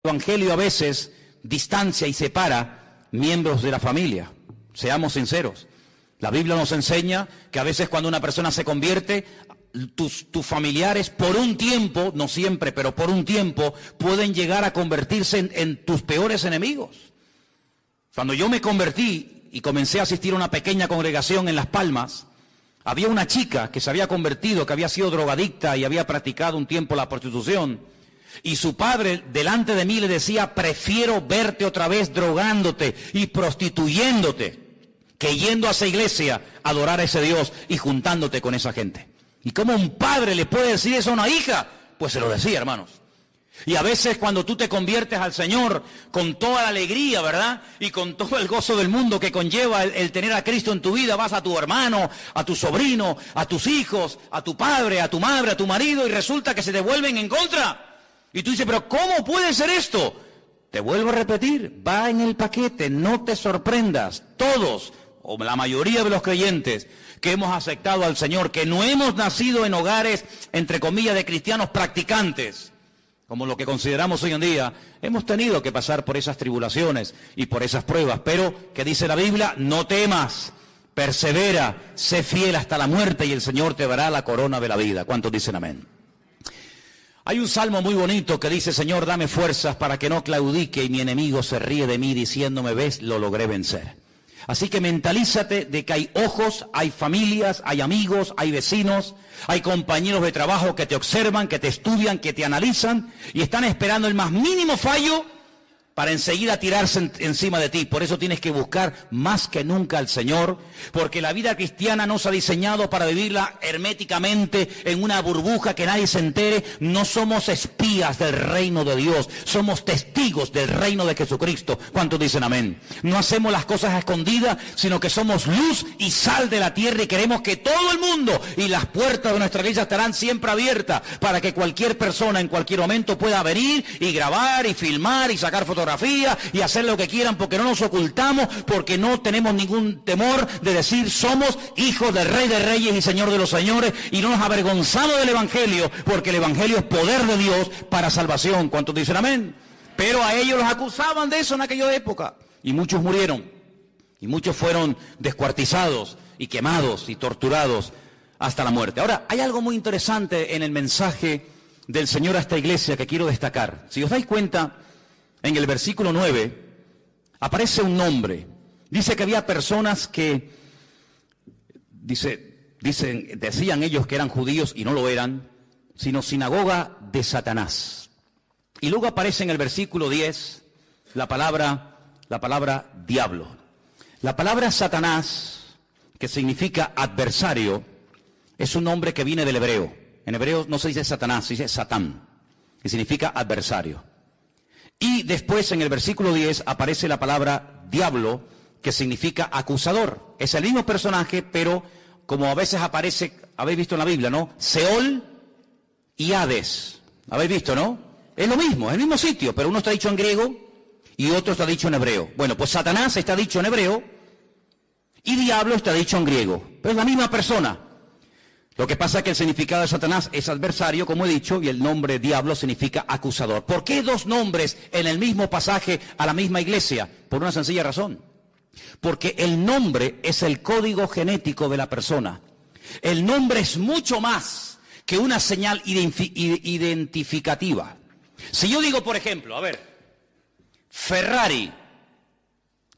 el Evangelio a veces distancia y separa miembros de la familia. Seamos sinceros. La Biblia nos enseña que a veces cuando una persona se convierte, tus familiares por un tiempo, no siempre, pero por un tiempo, pueden llegar a convertirse en tus peores enemigos. Cuando yo me convertí y comencé a asistir a una pequeña congregación en Las Palmas, había una chica que se había convertido, que había sido drogadicta y había practicado un tiempo la prostitución. Y su padre delante de mí le decía: prefiero verte otra vez drogándote y prostituyéndote que yendo a esa iglesia a adorar a ese Dios y juntándote con esa gente. ¿Y cómo un padre le puede decir eso a una hija? Pues se lo decía, hermanos. Y a veces cuando tú te conviertes al Señor con toda la alegría, ¿verdad? Y con todo el gozo del mundo que conlleva el tener a Cristo en tu vida, vas a tu hermano, a tu sobrino, a tus hijos, a tu padre, a tu madre, a tu marido, y resulta que se te vuelven en contra. Y tú dices: pero ¿cómo puede ser esto? Te vuelvo a repetir, va en el paquete, no te sorprendas. Todos, o la mayoría de los creyentes que hemos aceptado al Señor, que no hemos nacido en hogares, entre comillas, de cristianos practicantes, como lo que consideramos hoy en día, hemos tenido que pasar por esas tribulaciones y por esas pruebas. Pero, ¿qué dice la Biblia? No temas, persevera, sé fiel hasta la muerte y el Señor te dará la corona de la vida. ¿Cuántos dicen amén? Hay un salmo muy bonito que dice: Señor, dame fuerzas para que no claudique y mi enemigo se ríe de mí diciéndome: ves, lo logré vencer. Así que mentalízate de que hay ojos, hay familias, hay amigos, hay vecinos, hay compañeros de trabajo que te observan, que te estudian, que te analizan y están esperando el más mínimo fallo para enseguida tirarse encima de ti. Por eso tienes que buscar más que nunca al Señor, porque la vida cristiana no se ha diseñado para vivirla herméticamente en una burbuja que nadie se entere. No somos espías del reino de Dios, somos testigos del reino de Jesucristo. ¿Cuántos dicen amén? No hacemos las cosas a escondidas, sino que somos luz y sal de la tierra y queremos que todo el mundo y las puertas de nuestra iglesia estarán siempre abiertas para que cualquier persona en cualquier momento pueda venir y grabar y filmar y sacar fotografías y hacer lo que quieran, porque no nos ocultamos, porque no tenemos ningún temor de decir: somos hijos del Rey de Reyes y Señor de los Señores, y no nos avergonzamos del Evangelio, porque el Evangelio es poder de Dios para salvación. ¿Cuántos dicen amén? Pero a ellos los acusaban de eso en aquella época, y muchos murieron, y muchos fueron descuartizados y quemados y torturados hasta la muerte. Ahora, hay algo muy interesante en el mensaje del Señor a esta iglesia que quiero destacar. Si os dais cuenta, en el versículo 9 aparece un nombre. Dice que había personas que, decían ellos que eran judíos y no lo eran, sino sinagoga de Satanás. Y luego aparece en el versículo 10 la palabra diablo. La palabra Satanás, que significa adversario, es un nombre que viene del hebreo. En hebreo no se dice Satanás, se dice Satán, que significa adversario. Y después en el versículo 10 aparece la palabra diablo, que significa acusador. Es el mismo personaje, pero como a veces aparece, habéis visto en la Biblia, ¿no? Seol y Hades. ¿Habéis visto, no? Es lo mismo, es el mismo sitio, pero uno está dicho en griego y otro está dicho en hebreo. Bueno, pues Satanás está dicho en hebreo y diablo está dicho en griego. Pero es la misma persona. Lo que pasa es que el significado de Satanás es adversario, como he dicho, y el nombre diablo significa acusador. ¿Por qué dos nombres en el mismo pasaje a la misma iglesia? Por una sencilla razón. Porque el nombre es el código genético de la persona. El nombre es mucho más que una señal identificativa. Si yo digo, por ejemplo, a ver, Ferrari,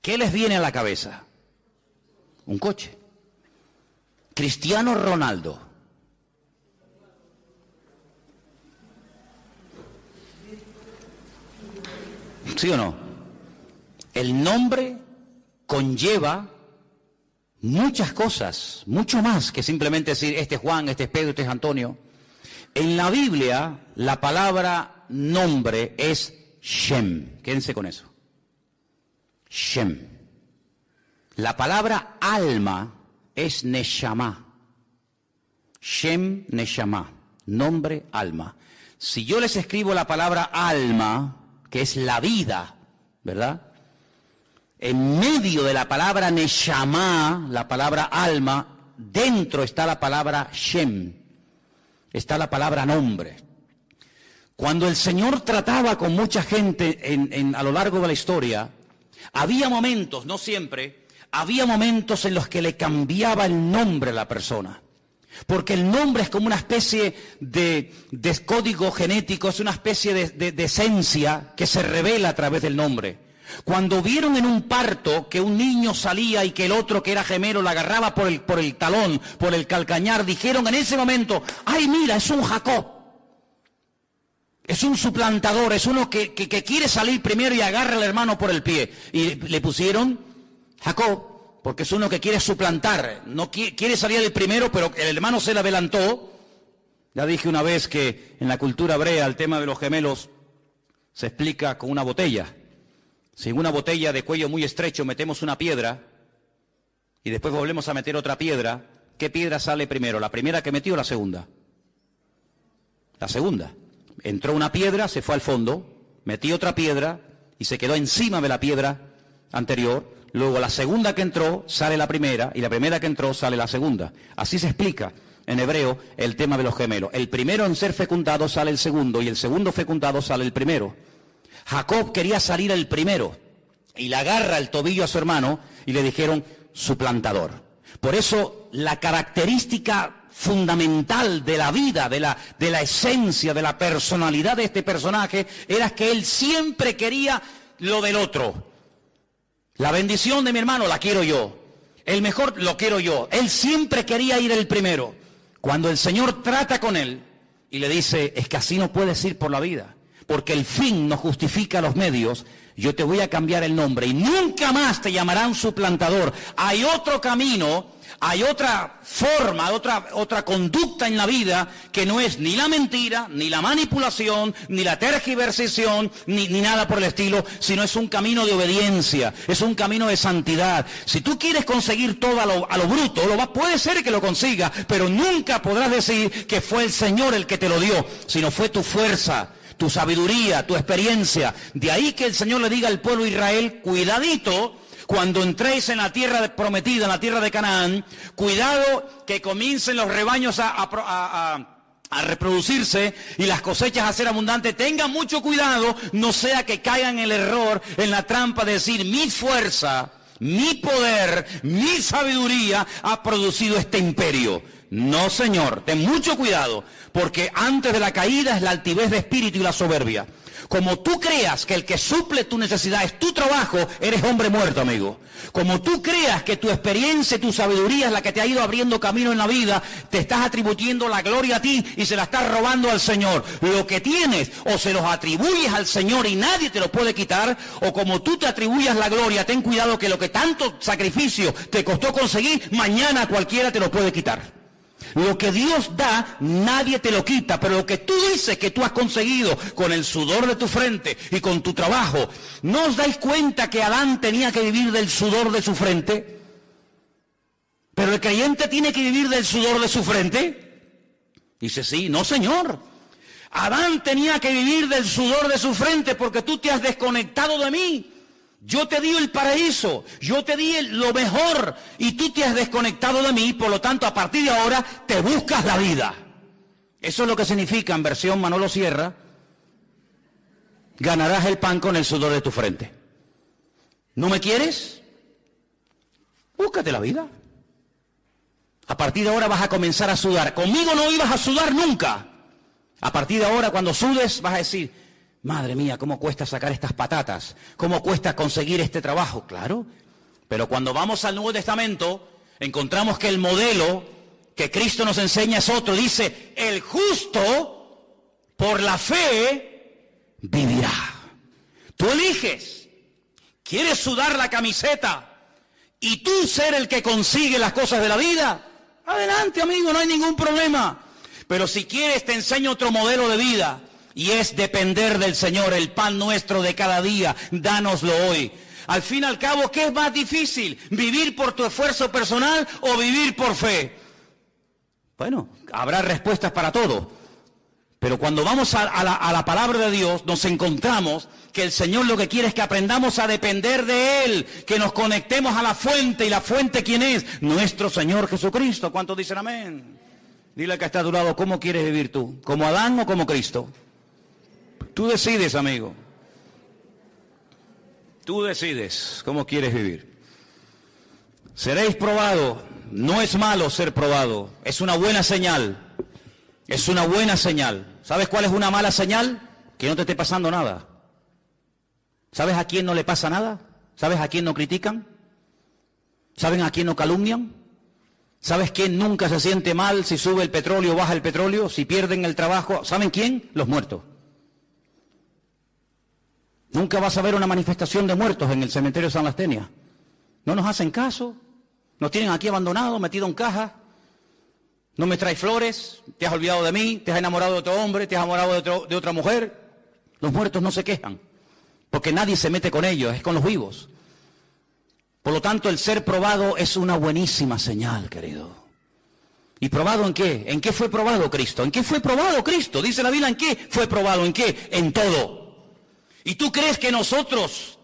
¿qué les viene a la cabeza? Un coche. Cristiano Ronaldo. ¿Sí o no? El nombre conlleva muchas cosas, mucho más que simplemente decir: este es Juan, este es Pedro, este es Antonio. En la Biblia, la palabra nombre es Shem. Quédense con eso. Shem. La palabra alma es Neshama. Shem, Neshama. Nombre, alma. Si yo les escribo la palabra alma, que es la vida, ¿verdad? En medio de la palabra neshama, la palabra alma, dentro está la palabra Shem, está la palabra nombre. Cuando el Señor trataba con mucha gente a lo largo de la historia, había momentos, no siempre, había momentos en los que le cambiaba el nombre a la persona. Porque el nombre es como una especie de código genético, es una especie de esencia que se revela a través del nombre. Cuando vieron en un parto que un niño salía y que el otro, que era gemelo, la agarraba por el talón, por el calcañar, dijeron en ese momento, ¡ay, mira, es un Jacob! Es un suplantador, es uno que quiere salir primero y agarra al hermano por el pie. Y le pusieron Jacob. Porque es uno que quiere suplantar, no quiere salir el primero, pero el hermano se le adelantó. Ya dije una vez que en la cultura hebrea el tema de los gemelos se explica con una botella. Si en una botella de cuello muy estrecho metemos una piedra y después volvemos a meter otra piedra, ¿qué piedra sale primero? ¿La primera que metió o la segunda? La segunda. Entró una piedra, se fue al fondo, metí otra piedra y se quedó encima de la piedra anterior. Luego la segunda que entró sale la primera y la primera que entró sale la segunda. Así se explica en hebreo el tema de los gemelos. El primero en ser fecundado sale el segundo y el segundo fecundado sale el primero. Jacob quería salir el primero y le agarra el tobillo a su hermano y le dijeron suplantador. Por eso la característica fundamental de la vida, de la esencia, de la personalidad de este personaje era que él siempre quería lo del otro. La bendición de mi hermano la quiero yo. El mejor lo quiero yo. Él siempre quería ir el primero. Cuando el Señor trata con él y le dice, es que así no puedes ir por la vida, porque el fin no justifica los medios, yo te voy a cambiar el nombre y nunca más te llamarán suplantador. Hay otro camino, hay otra forma, otra conducta en la vida que no es ni la mentira, ni la manipulación, ni la tergiversación, ni nada por el estilo, sino es un camino de obediencia, es un camino de santidad. Si tú quieres conseguir todo a lo bruto, puede ser que lo consigas, pero nunca podrás decir que fue el Señor el que te lo dio, sino fue tu fuerza, tu sabiduría, tu experiencia. De ahí que el Señor le diga al pueblo de Israel, cuidadito, cuando entréis en la tierra prometida, en la tierra de Canaán, cuidado que comiencen los rebaños a reproducirse y las cosechas a ser abundantes. Tengan mucho cuidado, no sea que caigan en el error, en la trampa de decir, mi fuerza, mi poder, mi sabiduría ha producido este imperio. No, Señor, ten mucho cuidado, porque antes de la caída es la altivez de espíritu y la soberbia. Como tú creas que el que suple tu necesidad es tu trabajo, eres hombre muerto, amigo. Como tú creas que tu experiencia y tu sabiduría es la que te ha ido abriendo camino en la vida, te estás atribuyendo la gloria a ti y se la estás robando al Señor. Lo que tienes, o se los atribuyes al Señor y nadie te lo puede quitar, o como tú te atribuyas la gloria, ten cuidado que lo que tanto sacrificio te costó conseguir, mañana cualquiera te lo puede quitar. Lo que Dios da, nadie te lo quita, pero lo que tú dices que tú has conseguido con el sudor de tu frente y con tu trabajo, ¿no os dais cuenta que Adán tenía que vivir del sudor de su frente? ¿Pero el creyente tiene que vivir del sudor de su frente? Dice, sí, no, Señor. Adán tenía que vivir del sudor de su frente porque tú te has desconectado de mí. Yo te di el paraíso, yo te di lo mejor y tú te has desconectado de mí, por lo tanto a partir de ahora te buscas la vida. Eso es lo que significa en versión Manolo Sierra, ganarás el pan con el sudor de tu frente. ¿No me quieres? Búscate la vida. A partir de ahora vas a comenzar a sudar. Conmigo no ibas a sudar nunca. A partir de ahora cuando sudes vas a decir, madre mía, ¿cómo cuesta sacar estas patatas? ¿Cómo cuesta conseguir este trabajo? Claro, pero cuando vamos al Nuevo Testamento, encontramos que el modelo que Cristo nos enseña es otro. Dice, el justo por la fe vivirá. Tú eliges. ¿Quieres sudar la camiseta y tú ser el que consigue las cosas de la vida? Adelante, amigo, no hay ningún problema. Pero si quieres, te enseño otro modelo de vida. Y es depender del Señor, el pan nuestro de cada día, dánoslo hoy. Al fin y al cabo, ¿qué es más difícil? ¿Vivir por tu esfuerzo personal o vivir por fe? Bueno, habrá respuestas para todo. Pero cuando vamos a la palabra de Dios, nos encontramos que el Señor lo que quiere es que aprendamos a depender de Él, que nos conectemos a la fuente. ¿Y la fuente quién es? Nuestro Señor Jesucristo. ¿Cuántos dicen amén? Dile al que está a tu lado, ¿cómo quieres vivir tú? ¿Como Adán o como Cristo? Tú decides, amigo. Tú decides cómo quieres vivir. Seréis probados. No es malo ser probado. Es una buena señal. Es una buena señal. ¿Sabes cuál es una mala señal? Que no te esté pasando nada. ¿Sabes a quién no le pasa nada? ¿Sabes a quién no critican? ¿Saben a quién no calumnian? ¿Sabes quién nunca se siente mal si sube el petróleo o baja el petróleo? Si pierden el trabajo. ¿Saben quién? Los muertos. Nunca vas a ver una manifestación de muertos en el cementerio de San Lastenia. No nos hacen caso. Nos tienen aquí abandonados, metidos en cajas. No me traes flores, te has olvidado de mí, te has enamorado de otro hombre, te has enamorado de otra mujer. Los muertos no se quejan, porque nadie se mete con ellos, es con los vivos. Por lo tanto, el ser probado es una buenísima señal, querido. ¿Y probado en qué? ¿En qué fue probado Cristo? ¿En qué fue probado Cristo? Dice la Biblia, ¿en qué fue probado? ¿En qué? En todo. ¿Y tú crees que nosotros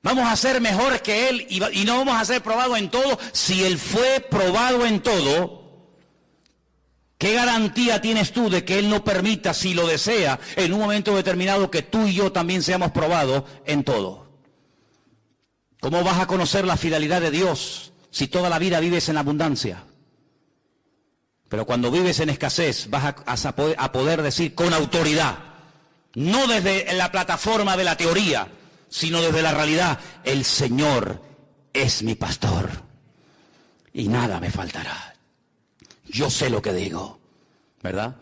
vamos a ser mejores que Él y no vamos a ser probados en todo? Si Él fue probado en todo, ¿qué garantía tienes tú de que Él no permita, si lo desea, en un momento determinado que tú y yo también seamos probados en todo? ¿Cómo vas a conocer la fidelidad de Dios si toda la vida vives en abundancia? Pero cuando vives en escasez vas a poder decir con autoridad, no desde la plataforma de la teoría, sino desde la realidad, el Señor es mi pastor y nada me faltará. Yo sé lo que digo, ¿verdad?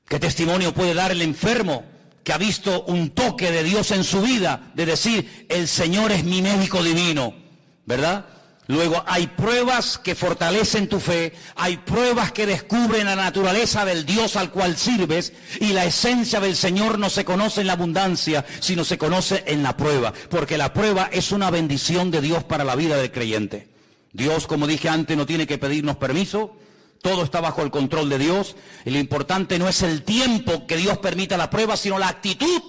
¿Qué testimonio puede dar el enfermo que ha visto un toque de Dios en su vida, de decir, el Señor es mi médico divino, ¿verdad? Luego hay pruebas que fortalecen tu fe, hay pruebas que descubren la naturaleza del Dios al cual sirves, y la esencia del Señor no se conoce en la abundancia, sino se conoce en la prueba, porque la prueba es una bendición de Dios para la vida del creyente. Dios, como dije antes, no tiene que pedirnos permiso. Todo está bajo el control de Dios, y lo importante no es el tiempo que Dios permita la prueba, sino la actitud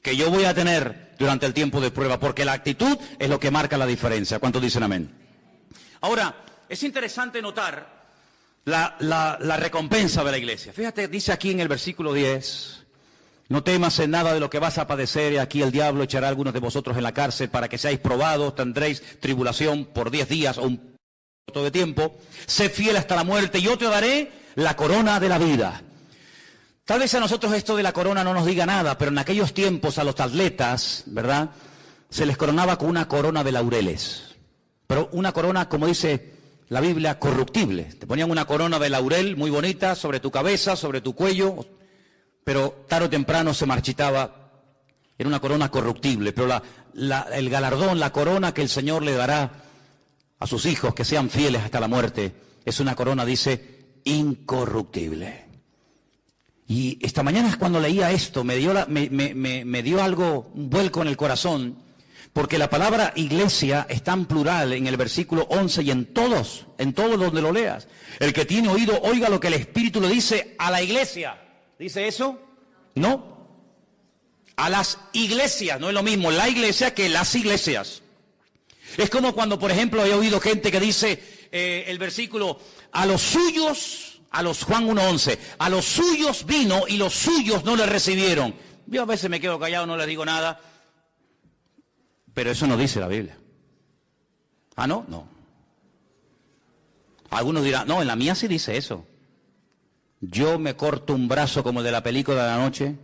que yo voy a tener durante el tiempo de prueba, porque la actitud es lo que marca la diferencia. ¿Cuántos dicen amén? Ahora, es interesante notar la recompensa de la iglesia. Fíjate, dice aquí en el versículo 10, no temas en nada de lo que vas a padecer, y aquí el diablo echará a algunos de vosotros en la cárcel para que seáis probados, tendréis tribulación por 10 días o un de tiempo, sé fiel hasta la muerte, y yo te daré la corona de la vida. Tal vez a nosotros esto de la corona no nos diga nada, pero en aquellos tiempos a los atletas, ¿verdad?, se les coronaba con una corona de laureles, pero una corona, como dice la Biblia, corruptible. Te ponían una corona de laurel muy bonita sobre tu cabeza, sobre tu cuello, pero tarde o temprano se marchitaba. Era una corona corruptible, pero el galardón, la corona que el Señor le dará a sus hijos que sean fieles hasta la muerte, es una corona, dice, incorruptible. Y esta mañana es cuando leía esto, me dio algo, un vuelco en el corazón, porque la palabra iglesia está en plural en el versículo 11 y en todos donde lo leas. El que tiene oído, oiga lo que el Espíritu le dice a la iglesia. ¿Dice eso? No. A las iglesias, no es lo mismo la iglesia que las iglesias. Es como cuando, por ejemplo, he oído gente que dice el versículo, a los suyos, a los Juan 1:11, a los suyos vino y los suyos no le recibieron. Yo a veces me quedo callado, no les digo nada, pero eso no dice la Biblia. ¿Ah, no? No. Algunos dirán, no, en la mía sí dice eso. Yo me corto un brazo como el de la película de la noche,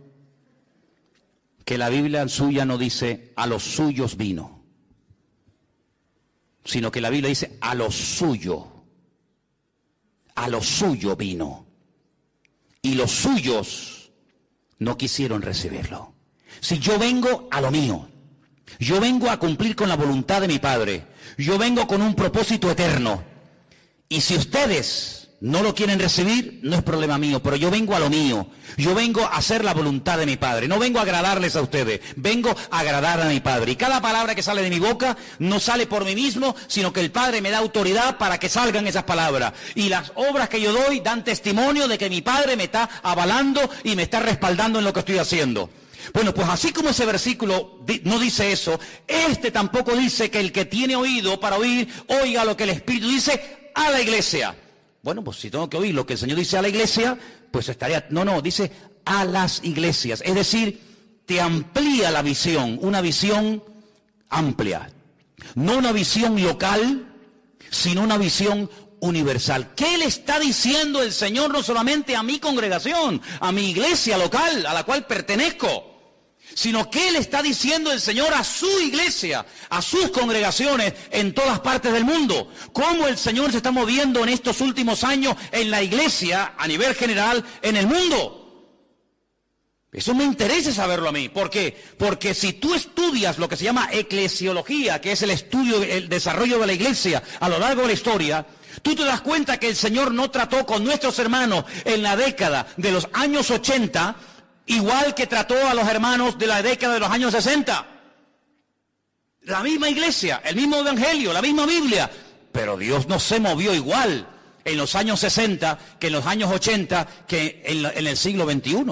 que la Biblia suya no dice, a los suyos vino, sino que la Biblia dice, a lo suyo vino, y los suyos no quisieron recibirlo. Si yo vengo a lo mío, yo vengo a cumplir con la voluntad de mi Padre, yo vengo con un propósito eterno, y si ustedes no lo quieren recibir, no es problema mío, pero yo vengo a lo mío. Yo vengo a hacer la voluntad de mi Padre. No vengo a agradarles a ustedes, vengo a agradar a mi Padre. Y cada palabra que sale de mi boca no sale por mí mismo, sino que el Padre me da autoridad para que salgan esas palabras. Y las obras que yo doy dan testimonio de que mi Padre me está avalando y me está respaldando en lo que estoy haciendo. Bueno, pues así como ese versículo no dice eso, este tampoco dice que el que tiene oído para oír, oiga lo que el Espíritu dice a la iglesia. Bueno, pues si tengo que oír lo que el Señor dice a la iglesia, pues estaría... No, dice a las iglesias. Es decir, te amplía la visión, una visión amplia. No una visión local, sino una visión universal. ¿Qué le está diciendo el Señor no solamente a mi congregación, a mi iglesia local, a la cual pertenezco? Sino que le está diciendo el Señor a su iglesia, a sus congregaciones en todas partes del mundo. Cómo el Señor se está moviendo en estos últimos años en la iglesia, a nivel general, en el mundo. Eso me interesa saberlo a mí. ¿Por qué? Porque si tú estudias lo que se llama eclesiología, que es el estudio, el desarrollo de la iglesia a lo largo de la historia, tú te das cuenta que el Señor no trató con nuestros hermanos en la década de los años 80, igual que trató a los hermanos de la década de los años 60. La misma iglesia, el mismo evangelio, la misma Biblia. Pero Dios no se movió igual en los años 60 que en los años 80 que en el siglo XXI.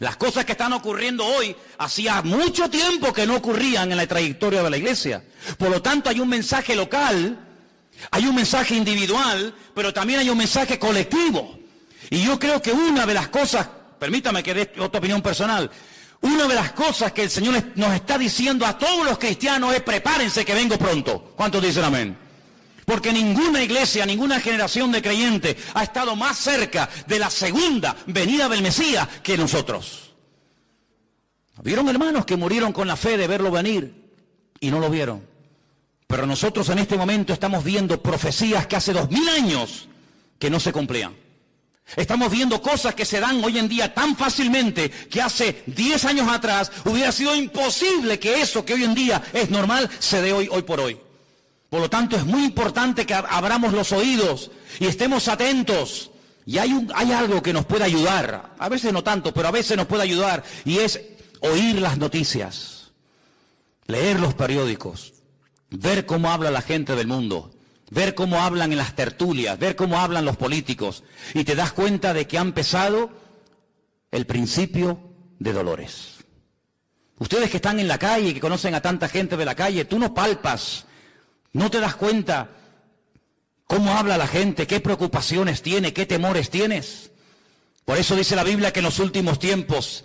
Las cosas que están ocurriendo hoy, hacía mucho tiempo que no ocurrían en la trayectoria de la iglesia. Por lo tanto, hay un mensaje local, hay un mensaje individual, pero también hay un mensaje colectivo. Y yo creo que una de las cosas... Permítame que dé otra opinión personal. Una de las cosas que el Señor nos está diciendo a todos los cristianos es: prepárense que vengo pronto. ¿Cuántos dicen amén? Porque ninguna iglesia, ninguna generación de creyentes ha estado más cerca de la segunda venida del Mesías que nosotros. ¿Vieron hermanos que murieron con la fe de verlo venir y no lo vieron? Pero nosotros en este momento estamos viendo profecías que hace 2000 años que no se cumplían. Estamos viendo cosas que se dan hoy en día tan fácilmente que hace 10 años atrás hubiera sido imposible que eso que hoy en día es normal se dé hoy por hoy. Por lo tanto, es muy importante que abramos los oídos y estemos atentos. Y hay algo que nos puede ayudar, a veces no tanto, pero a veces nos puede ayudar, y es oír las noticias, leer los periódicos, ver cómo habla la gente del mundo. Ver cómo hablan en las tertulias, ver cómo hablan los políticos, y te das cuenta de que ha empezado el principio de dolores. Ustedes que están en la calle y que conocen a tanta gente de la calle, tú no palpas, no te das cuenta cómo habla la gente, qué preocupaciones tiene, qué temores tienes. Por eso dice la Biblia que en los últimos tiempos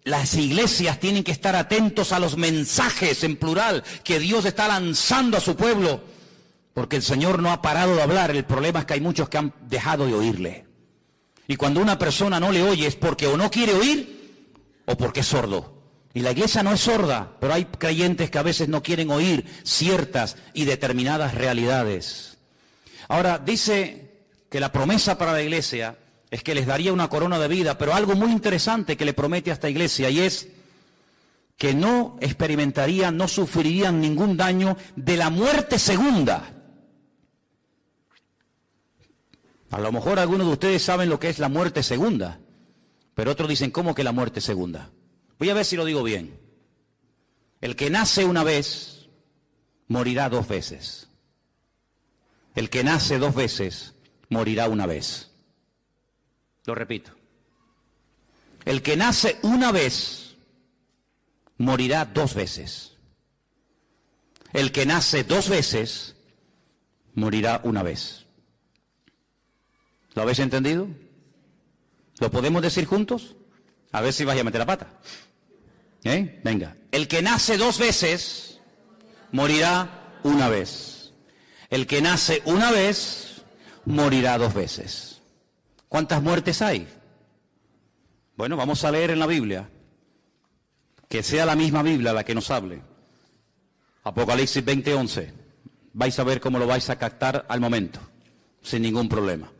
las iglesias tienen que estar atentos a los mensajes en plural que Dios está lanzando a su pueblo. Porque el Señor no ha parado de hablar. El problema es que hay muchos que han dejado de oírle. Y cuando una persona no le oye es porque o no quiere oír o porque es sordo. Y la iglesia no es sorda, pero hay creyentes que a veces no quieren oír ciertas y determinadas realidades. Ahora, dice que la promesa para la iglesia es que les daría una corona de vida, pero algo muy interesante que le promete a esta iglesia, y es que no experimentarían, no sufrirían ningún daño de la muerte segunda. A lo mejor algunos de ustedes saben lo que es la muerte segunda, pero otros dicen: ¿cómo que la muerte segunda? Voy a ver si lo digo bien. El que nace una vez, morirá 2 veces. El que nace 2 veces, morirá una vez. Lo repito. El que nace una vez, morirá 2 veces. El que nace 2 veces, morirá una vez. ¿Lo habéis entendido? ¿Lo podemos decir juntos? A ver si vais a meter la pata. Venga. El que nace 2 veces, morirá una vez. El que nace una vez, morirá 2 veces. ¿Cuántas muertes hay? Bueno, vamos a leer en la Biblia. Que sea la misma Biblia la que nos hable. Apocalipsis 20:11. Vais a ver cómo lo vais a captar al momento, sin ningún problema.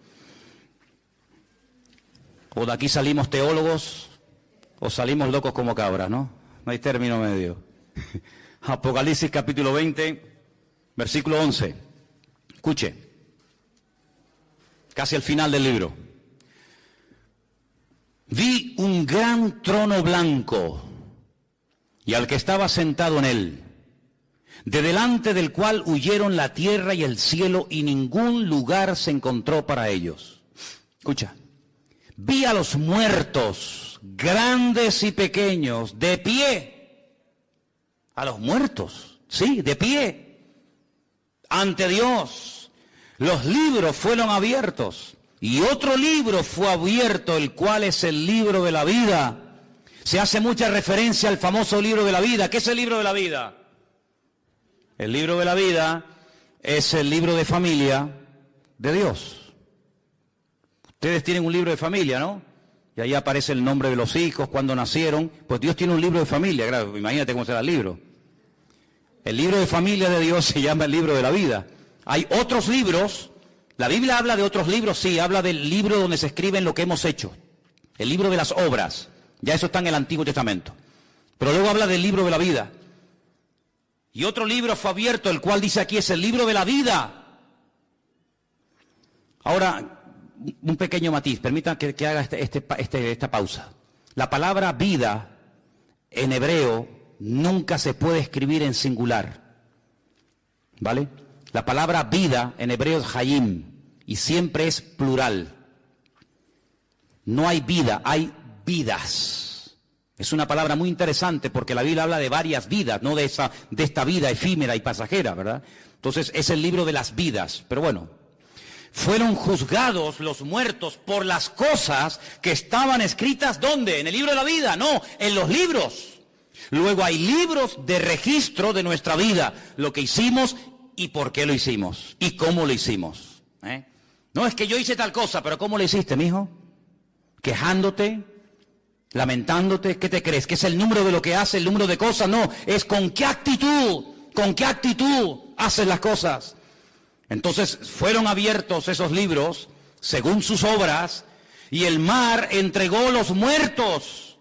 O de aquí salimos teólogos, o salimos locos como cabras, ¿no? No hay término medio. Apocalipsis capítulo 20, versículo 11. Escuche. casi al final del libro. Vi un gran trono blanco y al que estaba sentado en él, de delante del cual huyeron la tierra y el cielo y ningún lugar se encontró para ellos. Escucha, vi a los muertos, grandes y pequeños, de pie. A los muertos, sí, de pie, ante Dios. Los libros fueron abiertos y otro libro fue abierto, el cual es el libro de la vida. Se hace mucha referencia al famoso libro de la vida. ¿Qué es el libro de la vida? El libro de la vida es el libro de familia de Dios. Ustedes tienen un libro de familia, ¿no? Y ahí aparece el nombre de los hijos, cuando nacieron. Pues Dios tiene un libro de familia, claro, imagínate cómo será el libro. El libro de familia de Dios se llama el libro de la vida. Hay otros libros, la Biblia habla de otros libros, sí, habla del libro donde se escriben lo que hemos hecho. El libro de las obras. Ya eso está en el Antiguo Testamento. Pero luego habla del libro de la vida. Y otro libro fue abierto, el cual dice aquí es el libro de la vida. Ahora, un pequeño matiz, permitan que haga esta pausa. La palabra vida en hebreo nunca se puede escribir en singular. ¿Vale? La palabra vida en hebreo es hayim y siempre es plural. No hay vida, hay vidas. Es una palabra muy interesante porque la Biblia habla de varias vidas, no de esta vida efímera y pasajera, ¿verdad? Entonces es el libro de las vidas. Pero bueno, fueron juzgados los muertos por las cosas que estaban escritas, ¿dónde? ¿En el libro de la vida? No, en los libros. Luego hay libros de registro de nuestra vida, lo que hicimos y por qué lo hicimos y cómo lo hicimos. No es que yo hice tal cosa, pero ¿cómo lo hiciste, mijo? Quejándote, lamentándote, ¿qué te crees? ¿Que es el número de lo que hace, el número de cosas? No, es con qué actitud haces las cosas. Entonces fueron abiertos esos libros según sus obras y el mar entregó los muertos.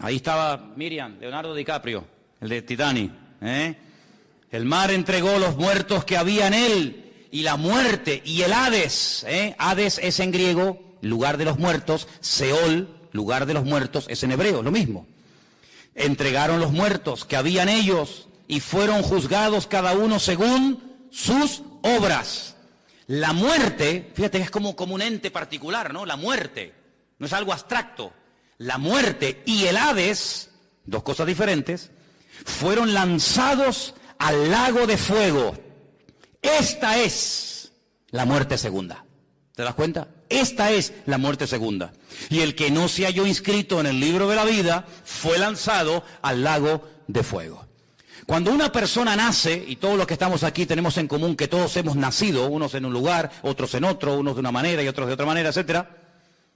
Ahí estaba Miriam, Leonardo DiCaprio, el de Titanic. El mar entregó los muertos que había en él y la muerte y el Hades. Hades es en griego lugar de los muertos, Seol, lugar de los muertos, es en hebreo, lo mismo. Entregaron los muertos que habían ellos y fueron juzgados cada uno según sus obras. La muerte, fíjate, es como un ente particular, ¿no? La muerte, no es algo abstracto. La muerte y el Hades, dos cosas diferentes, fueron lanzados al lago de fuego. Esta es la muerte segunda. ¿Te das cuenta? Esta es la muerte segunda. Y el que no se halló inscrito en el libro de la vida fue lanzado al lago de fuego. Cuando una persona nace, y todos los que estamos aquí tenemos en común que todos hemos nacido, unos en un lugar, otros en otro, unos de una manera y otros de otra manera, etcétera.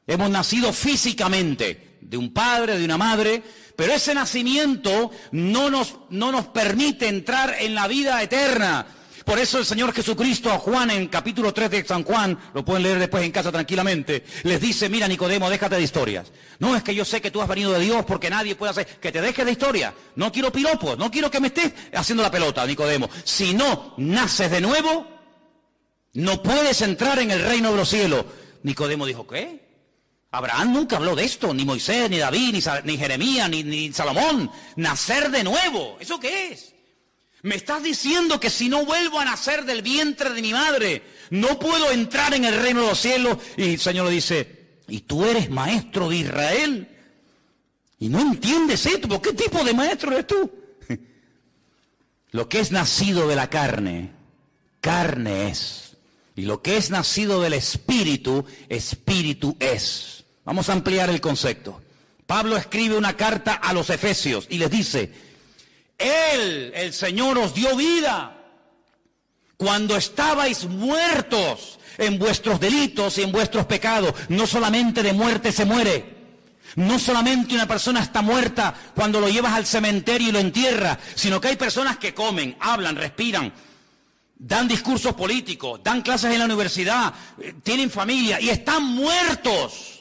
Hemos nacido físicamente, de un padre, de una madre, pero ese nacimiento no nos permite entrar en la vida eterna. Por eso el Señor Jesucristo a Juan en capítulo 3 de San Juan, lo pueden leer después en casa tranquilamente, les dice, mira Nicodemo, déjate de historias. No, es que yo sé que tú has venido de Dios porque nadie puede hacer, que te dejes de historia. No quiero piropos, no quiero que me estés haciendo la pelota, Nicodemo. Si no naces de nuevo, no puedes entrar en el reino de los cielos. Nicodemo dijo, ¿qué? Abraham nunca habló de esto, ni Moisés, ni David, ni Jeremías, ni Salomón. Nacer de nuevo, ¿eso qué es? Me estás diciendo que si no vuelvo a nacer del vientre de mi madre, no puedo entrar en el reino de los cielos. Y el Señor le dice, ¿y tú eres maestro de Israel? ¿Y no entiendes esto? ¿Por qué tipo de maestro eres tú? Lo que es nacido de la carne, carne es. Y lo que es nacido del espíritu, espíritu es. Vamos a ampliar el concepto. Pablo escribe una carta a los Efesios y les dice, Él, el Señor, os dio vida cuando estabais muertos en vuestros delitos y en vuestros pecados. No solamente de muerte se muere. No solamente una persona está muerta cuando lo llevas al cementerio y lo entierras, sino que hay personas que comen, hablan, respiran, dan discursos políticos, dan clases en la universidad, tienen familia y están muertos.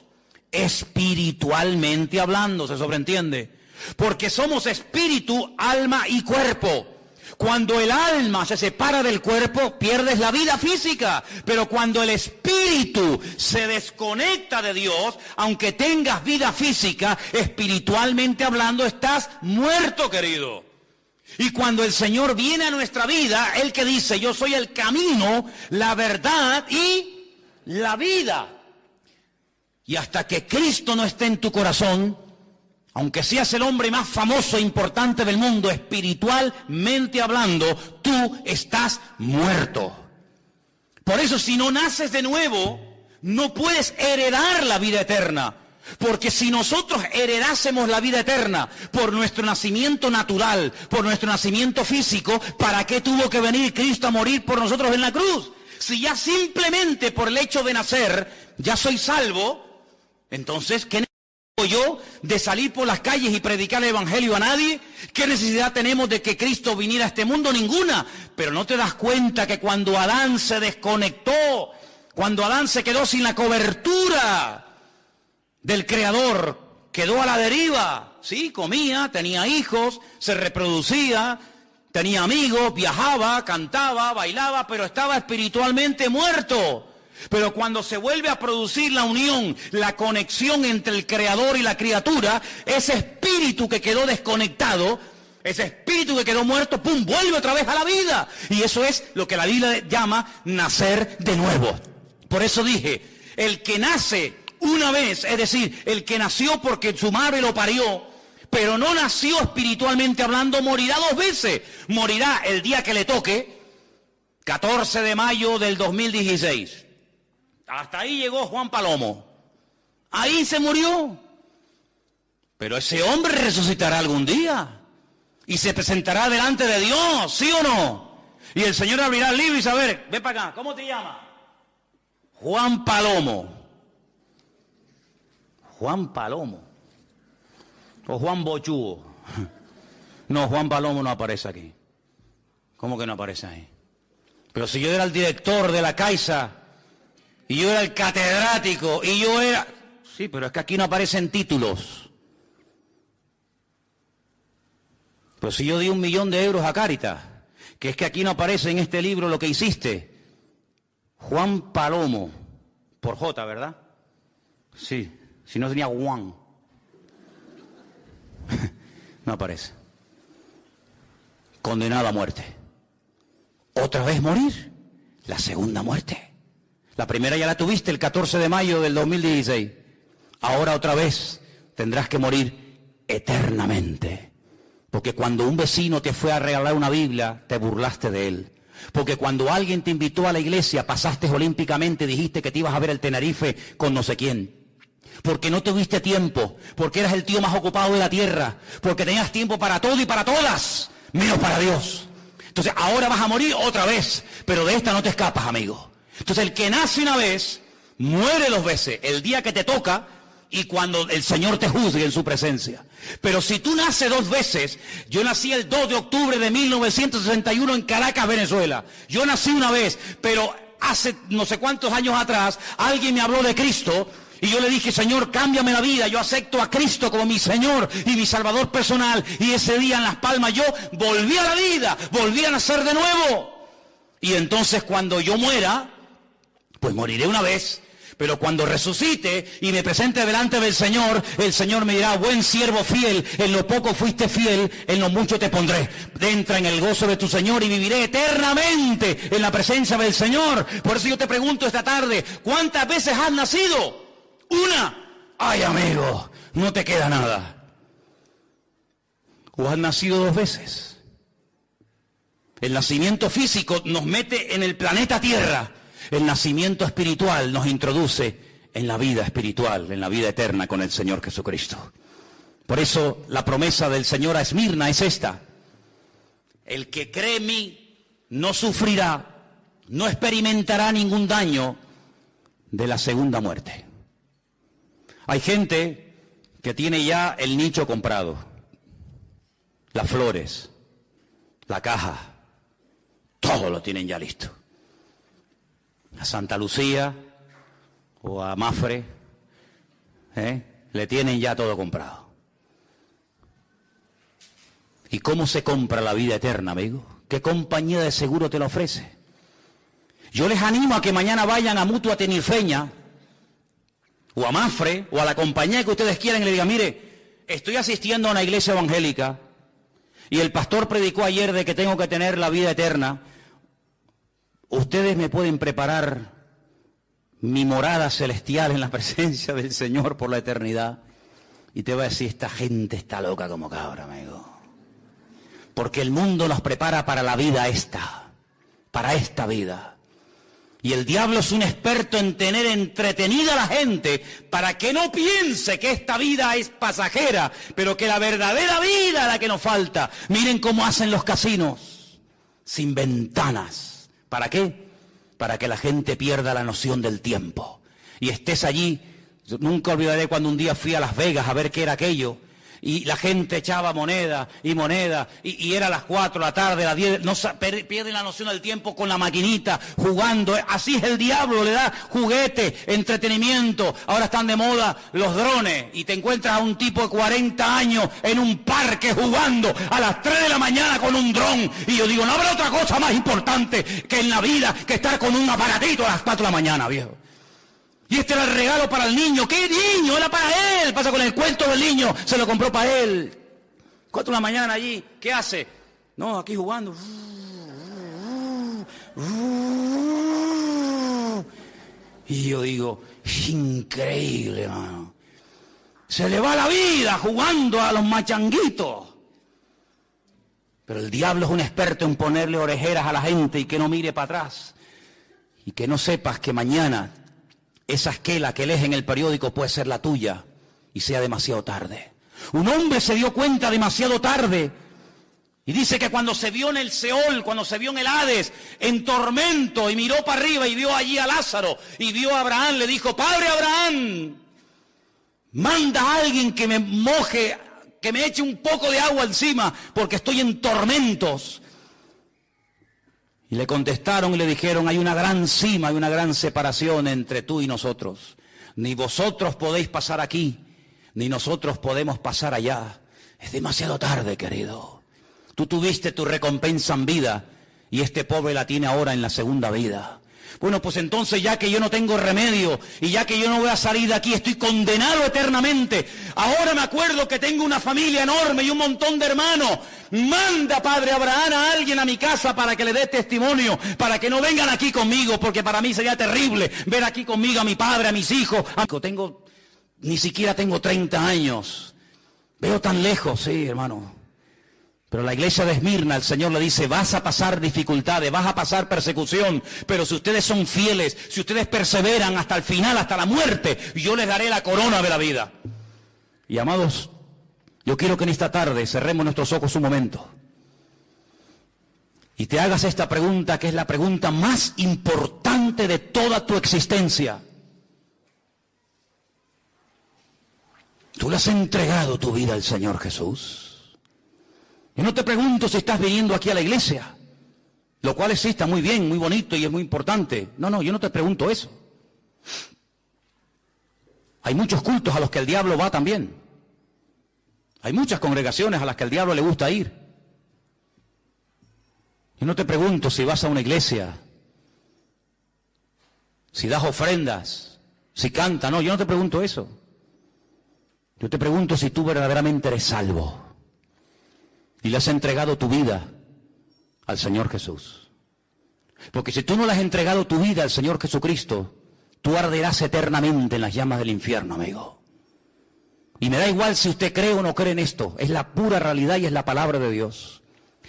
Espiritualmente hablando, se sobreentiende. Porque somos espíritu, alma y cuerpo. Cuando el alma se separa del cuerpo, pierdes la vida física. Pero cuando el espíritu se desconecta de Dios, aunque tengas vida física, espiritualmente hablando, estás muerto, querido. Y cuando el Señor viene a nuestra vida, Él que dice, yo soy el camino, la verdad y la vida. Y hasta que Cristo no esté en tu corazón, aunque seas el hombre más famoso e importante del mundo, espiritualmente hablando, tú estás muerto. Por eso, si no naces de nuevo, no puedes heredar la vida eterna. Porque si nosotros heredásemos la vida eterna por nuestro nacimiento natural, por nuestro nacimiento físico, ¿para qué tuvo que venir Cristo a morir por nosotros en la cruz? Si ya simplemente por el hecho de nacer, ya soy salvo, entonces, ¿qué necesito yo de salir por las calles y predicar el evangelio a nadie? ¿Qué necesidad tenemos de que Cristo viniera a este mundo? Ninguna. Pero no te das cuenta que cuando Adán se desconectó, cuando Adán se quedó sin la cobertura del Creador, quedó a la deriva. Sí, comía, tenía hijos, se reproducía, tenía amigos, viajaba, cantaba, bailaba, pero estaba espiritualmente muerto. Pero cuando se vuelve a producir la unión, la conexión entre el Creador y la criatura, ese espíritu que quedó desconectado, ese espíritu que quedó muerto, ¡pum!, vuelve otra vez a la vida. Y eso es lo que la Biblia llama nacer de nuevo. Por eso dije, el que nace una vez, es decir, el que nació porque su madre lo parió, pero no nació espiritualmente hablando, morirá 2 veces. Morirá el día que le toque, 14 de mayo del 2016. Hasta ahí llegó Juan Palomo. Ahí se murió. Pero ese hombre resucitará algún día. Y se presentará delante de Dios, ¿sí o no? Y el Señor abrirá el libro y dice, a ver, ven para acá, ¿cómo te llamas? Juan Palomo. Juan Palomo. O Juan Bochúo. No, Juan Palomo no aparece aquí. ¿Cómo que no aparece ahí? Pero si yo era el director de la Caixa, y yo era el catedrático, y yo era... Sí, pero es que aquí no aparecen títulos. Pero si yo di 1 millón de euros a Cáritas, que es que aquí no aparece en este libro lo que hiciste. Juan Palomo, por J, ¿verdad? Sí. Si no tenía Juan. No aparece. Condenado a muerte. Otra vez morir. La segunda muerte. La primera ya la tuviste el 14 de mayo del 2016. Ahora otra vez tendrás que morir eternamente. Porque cuando un vecino te fue a regalar una Biblia, te burlaste de él. Porque cuando alguien te invitó a la iglesia, pasaste olímpicamente, dijiste que te ibas a ver el Tenerife con no sé quién. Porque no tuviste tiempo, porque eras el tío más ocupado de la tierra, porque tenías tiempo para todo y para todas, menos para Dios. Entonces ahora vas a morir otra vez, pero de esta no te escapas, amigo. Entonces el que nace una vez, muere 2 veces, el día que te toca y cuando el Señor te juzgue en su presencia. Pero si tú naces 2 veces, yo nací el 2 de octubre de 1961 en Caracas, Venezuela. Yo nací una vez, pero hace no sé cuántos años atrás, alguien me habló de Cristo. Y yo le dije, Señor, cámbiame la vida, yo acepto a Cristo como mi Señor y mi Salvador personal. Y ese día en Las Palmas yo volví a la vida, volví a nacer de nuevo. Y entonces cuando yo muera, pues moriré una vez. Pero cuando resucite y me presente delante del Señor, el Señor me dirá, buen siervo fiel, en lo poco fuiste fiel, en lo mucho te pondré. Entra en el gozo de tu Señor y viviré eternamente en la presencia del Señor. Por eso yo te pregunto esta tarde, ¿cuántas veces has nacido? 1. Ay, amigo, no te queda nada. ¿O has nacido 2 veces? El nacimiento físico nos mete en el planeta Tierra. El nacimiento espiritual nos introduce en la vida espiritual, en la vida eterna con el Señor Jesucristo. Por eso la promesa del Señor a Esmirna es esta. El que cree en mí no sufrirá, no experimentará ningún daño de la segunda muerte. Hay gente que tiene ya el nicho comprado, las flores, la caja, todo lo tienen ya listo. A Santa Lucía o a Mafre, le tienen ya todo comprado. ¿Y cómo se compra la vida eterna, amigo? ¿Qué compañía de seguro te la ofrece? Yo les animo a que mañana vayan a Mutua Tenilfeña, o a Mafre, o a la compañía que ustedes quieran y le digan, mire, estoy asistiendo a una iglesia evangélica y el pastor predicó ayer de que tengo que tener la vida eterna. Ustedes me pueden preparar mi morada celestial en la presencia del Señor por la eternidad. Y te va a decir, esta gente está loca como cabra, amigo. Porque el mundo nos prepara para la vida esta, para esta vida. Y el diablo es un experto en tener entretenida a la gente para que no piense que esta vida es pasajera, pero que la verdadera vida es la que nos falta. Miren cómo hacen los casinos, sin ventanas. ¿Para qué? Para que la gente pierda la noción del tiempo. Y estés allí, yo nunca olvidaré cuando un día fui a Las Vegas a ver qué era aquello. Y la gente echaba moneda, y era las 4 de la tarde, las 10, no, pierden la noción del tiempo con la maquinita, jugando. Así es el diablo, le da juguete, entretenimiento. Ahora están de moda los drones, y te encuentras a un tipo de 40 años en un parque jugando a las 3 de la mañana con un dron. Y yo digo, no habrá otra cosa más importante que en la vida que estar con un aparatito a las 4 de la mañana, viejo. Y este era el regalo para el niño. ¿Qué niño? Era para él. Pasa con el cuento del niño. Se lo compró para él. 4 de la mañana allí. ¿Qué hace? No, aquí jugando. Y yo digo, increíble, hermano. Se le va la vida jugando a los machanguitos. Pero el diablo es un experto en ponerle orejeras a la gente y que no mire para atrás. Y que no sepas que mañana esa esquela que lees en el periódico puede ser la tuya y sea demasiado tarde. Un hombre se dio cuenta demasiado tarde y dice que cuando se vio en el Seol, cuando se vio en el Hades, en tormento, y miró para arriba y vio allí a Lázaro y vio a Abraham, le dijo, Padre Abraham, manda a alguien que me moje, que me eche un poco de agua encima porque estoy en tormentos. Y le contestaron y le dijeron, hay una gran cima, hay una gran separación entre tú y nosotros. Ni vosotros podéis pasar aquí, ni nosotros podemos pasar allá. Es demasiado tarde, querido. Tú tuviste tu recompensa en vida y este pobre la tiene ahora en la segunda vida. Bueno, pues entonces ya que yo no tengo remedio y ya que yo no voy a salir de aquí, estoy condenado eternamente. Ahora me acuerdo que tengo una familia enorme y un montón de hermanos. Manda, Padre Abraham, a alguien a mi casa para que le dé testimonio, para que no vengan aquí conmigo, porque para mí sería terrible ver aquí conmigo a mi padre, a mis hijos. Ni siquiera tengo 30 años. Veo tan lejos, sí, hermano. Pero la iglesia de Esmirna, el Señor le dice, vas a pasar dificultades, vas a pasar persecución, pero si ustedes son fieles, si ustedes perseveran hasta el final, hasta la muerte, yo les daré la corona de la vida. Y amados, yo quiero que en esta tarde cerremos nuestros ojos un momento y te hagas esta pregunta, que es la pregunta más importante de toda tu existencia. ¿Tú le has entregado tu vida al Señor Jesús? Yo no te pregunto si estás viniendo aquí a la iglesia, lo cual sí está muy bien, muy bonito y es muy importante. No, yo no te pregunto eso. Hay muchos cultos a los que el diablo va también. Hay muchas congregaciones a las que el diablo le gusta ir. Yo no te pregunto si vas a una iglesia, si das ofrendas, si cantas. No, yo no te pregunto eso. Yo te pregunto si tú verdaderamente eres salvo y le has entregado tu vida al Señor Jesús. Porque si tú no le has entregado tu vida al Señor Jesucristo, tú arderás eternamente en las llamas del infierno, amigo. Y me da igual si usted cree o no cree en esto, es la pura realidad y es la palabra de Dios.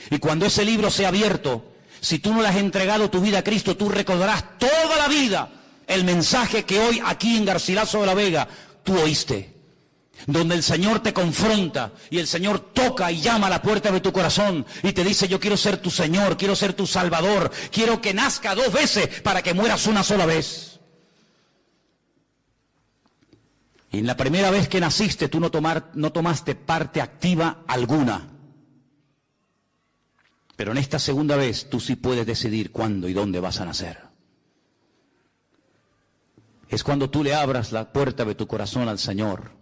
Y cuando ese libro sea abierto, si tú no le has entregado tu vida a Cristo, tú recordarás toda la vida el mensaje que hoy aquí en Garcilaso de la Vega tú oíste. Donde el Señor te confronta y el Señor toca y llama a la puerta de tu corazón y te dice, yo quiero ser tu Señor, quiero ser tu Salvador, quiero que nazca 2 veces para que mueras una sola vez. Y en la primera vez que naciste tú no tomaste parte activa alguna. Pero en esta segunda vez tú sí puedes decidir cuándo y dónde vas a nacer. Es cuando tú le abras la puerta de tu corazón al Señor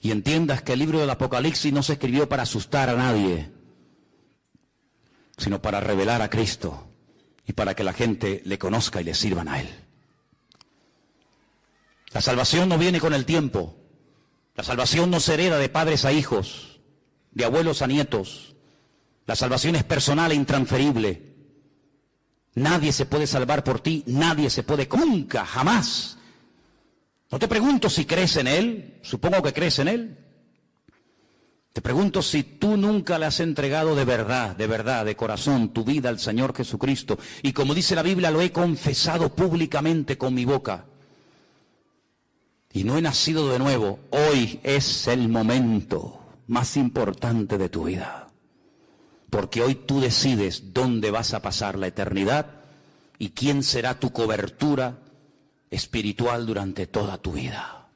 y entiendas que el libro del Apocalipsis no se escribió para asustar a nadie. sino para revelar a Cristo y para que la gente le conozca y le sirvan a Él. La salvación no viene con el tiempo. La salvación no se hereda de padres a hijos, de abuelos a nietos. La salvación es personal e intransferible. Nadie se puede salvar por ti, nadie se puede, nunca, jamás. No te pregunto si crees en Él, supongo que crees en Él. Te pregunto si tú nunca le has entregado de verdad, de corazón, tu vida al Señor Jesucristo. Y como dice la Biblia, lo he confesado públicamente con mi boca. Y no he nacido de nuevo. Hoy es el momento más importante de tu vida. Porque hoy tú decides dónde vas a pasar la eternidad y quién será tu cobertura espiritual durante toda tu vida.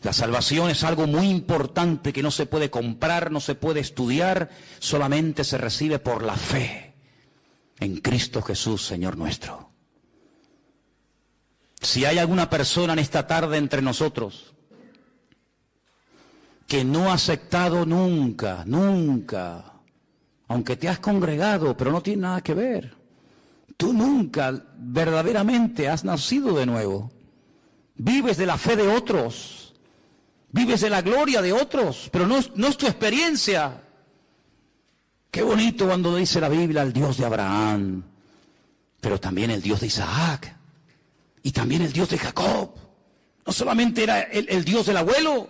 La salvación es algo muy importante que no se puede comprar, no se puede estudiar, solamente se recibe por la fe en Cristo Jesús, Señor nuestro. Si hay alguna persona en esta tarde entre nosotros que no ha aceptado nunca, aunque te has congregado, pero no tiene nada que ver, tú nunca verdaderamente has nacido de nuevo, vives de la fe de otros, vives de la gloria de otros, pero no es tu experiencia. Qué bonito cuando dice la Biblia el Dios de Abraham, pero también el Dios de Isaac. Y también el Dios de Jacob. No solamente era el Dios del abuelo,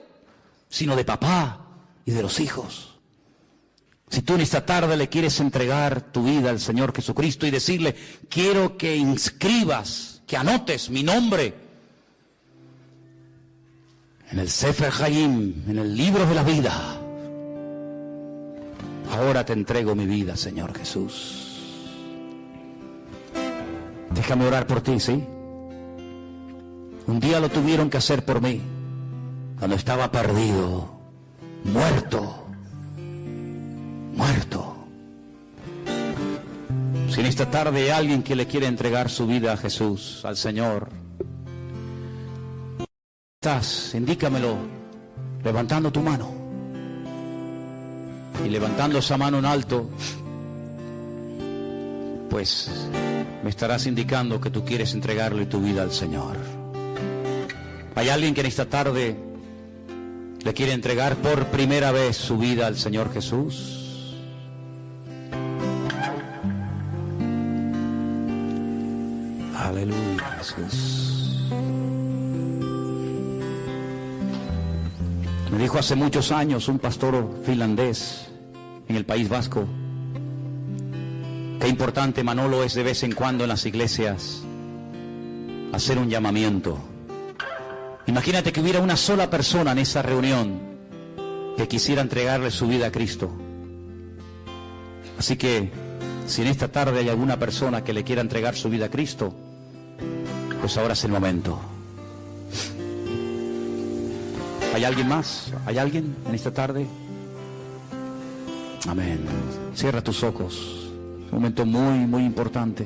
sino de papá y de los hijos. Si tú en esta tarde le quieres entregar tu vida al Señor Jesucristo y decirle, quiero que inscribas, que anotes mi nombre en el Sefer Hayim, en el libro de la vida. Ahora te entrego mi vida, Señor Jesús. Déjame orar por ti, ¿sí? Un día lo tuvieron que hacer por mí, cuando estaba perdido, muerto. Si en esta tarde hay alguien que le quiere entregar su vida a Jesús, al Señor, estás, indícamelo, levantando tu mano. Y levantando esa mano en alto, pues me estarás indicando que tú quieres entregarle tu vida al Señor. ¿Hay alguien que en esta tarde le quiere entregar por primera vez su vida al Señor Jesús? Aleluya, Jesús. Me dijo hace muchos años un pastor finlandés en el País Vasco, qué importante, Manolo, es de vez en cuando en las iglesias hacer un llamamiento. Imagínate que hubiera una sola persona en esa reunión que quisiera entregarle su vida a Cristo. Así que, si en esta tarde hay alguna persona que le quiera entregar su vida a Cristo, pues ahora es el momento. ¿Hay alguien más? ¿Hay alguien en esta tarde? Amén. Cierra tus ojos. Un momento muy importante.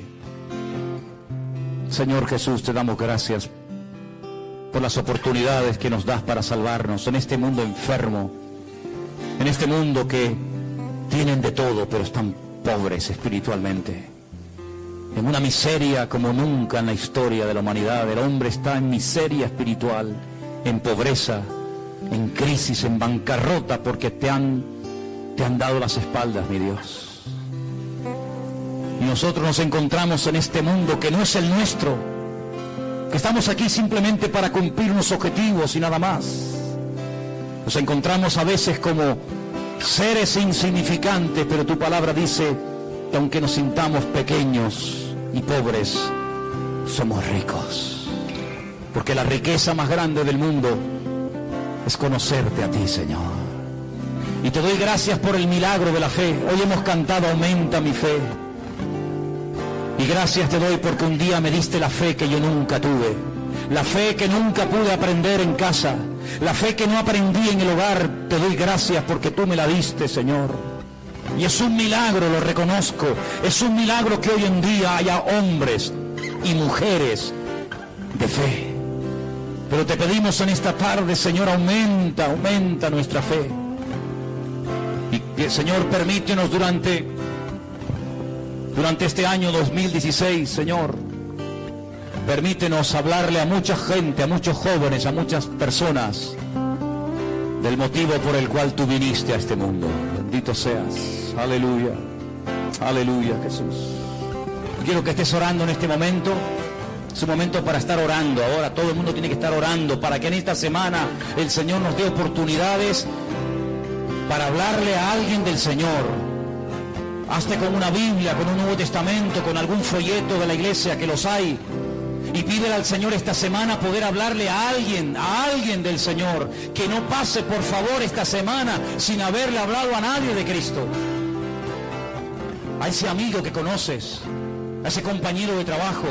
Señor Jesús, te damos gracias por las oportunidades que nos das para salvarnos en este mundo enfermo, en este mundo que tienen de todo, pero están pobres espiritualmente, en una miseria como nunca en la historia de la humanidad. El hombre está en miseria espiritual, en pobreza, en crisis, en bancarrota, porque te han dado las espaldas, mi Dios. Y nosotros nos encontramos en este mundo que no es el nuestro, que estamos aquí simplemente para cumplir unos objetivos y nada más. Nos encontramos a veces como seres insignificantes, pero tu palabra dice que aunque nos sintamos pequeños y pobres, somos ricos, porque la riqueza más grande del mundo es conocerte a ti, Señor. Y te doy gracias por el milagro de la fe. Hoy hemos cantado aumenta mi fe. Y gracias te doy porque un día me diste la fe que yo nunca tuve, la fe que nunca pude aprender en casa, la fe que no aprendí en el hogar. Te doy gracias porque tú me la diste, Señor. Y es un milagro, lo reconozco, es un milagro que hoy en día haya hombres y mujeres de fe. Pero te pedimos en esta tarde, Señor, aumenta nuestra fe. Y Señor, permítenos durante durante este año 2016, Señor. Permítenos hablarle a mucha gente, a muchos jóvenes, a muchas personas del motivo por el cual tú viniste a este mundo. Bendito seas. Aleluya. Aleluya, Jesús. Quiero que estés orando en este momento. Es un momento para estar orando. Ahora todo el mundo tiene que estar orando para que en esta semana el Señor nos dé oportunidades para hablarle a alguien del Señor. Hazte con una Biblia, con un Nuevo Testamento, con algún folleto de la iglesia, que los hay. Y pídele al Señor esta semana poder hablarle a alguien del Señor. Que no pase, por favor, esta semana sin haberle hablado a nadie de Cristo. A ese amigo que conoces, a ese compañero de trabajo,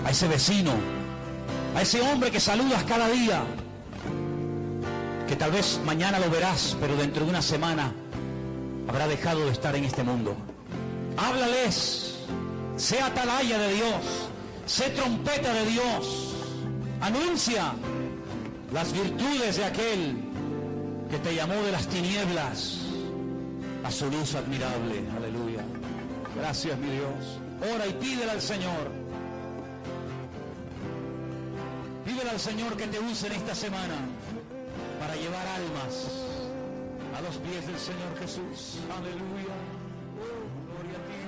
a ese vecino, a ese hombre que saludas cada día, que tal vez mañana lo verás, pero dentro de una semana habrá dejado de estar en este mundo. Háblales. Sé atalaya de Dios, sé trompeta de Dios, anuncia las virtudes de aquel que te llamó de las tinieblas a su luz admirable. Aleluya. Gracias, mi Dios. Ora y pídele al Señor. Pídele al Señor que te use en esta semana para llevar almas a los pies del Señor Jesús. Aleluya. Gloria a ti.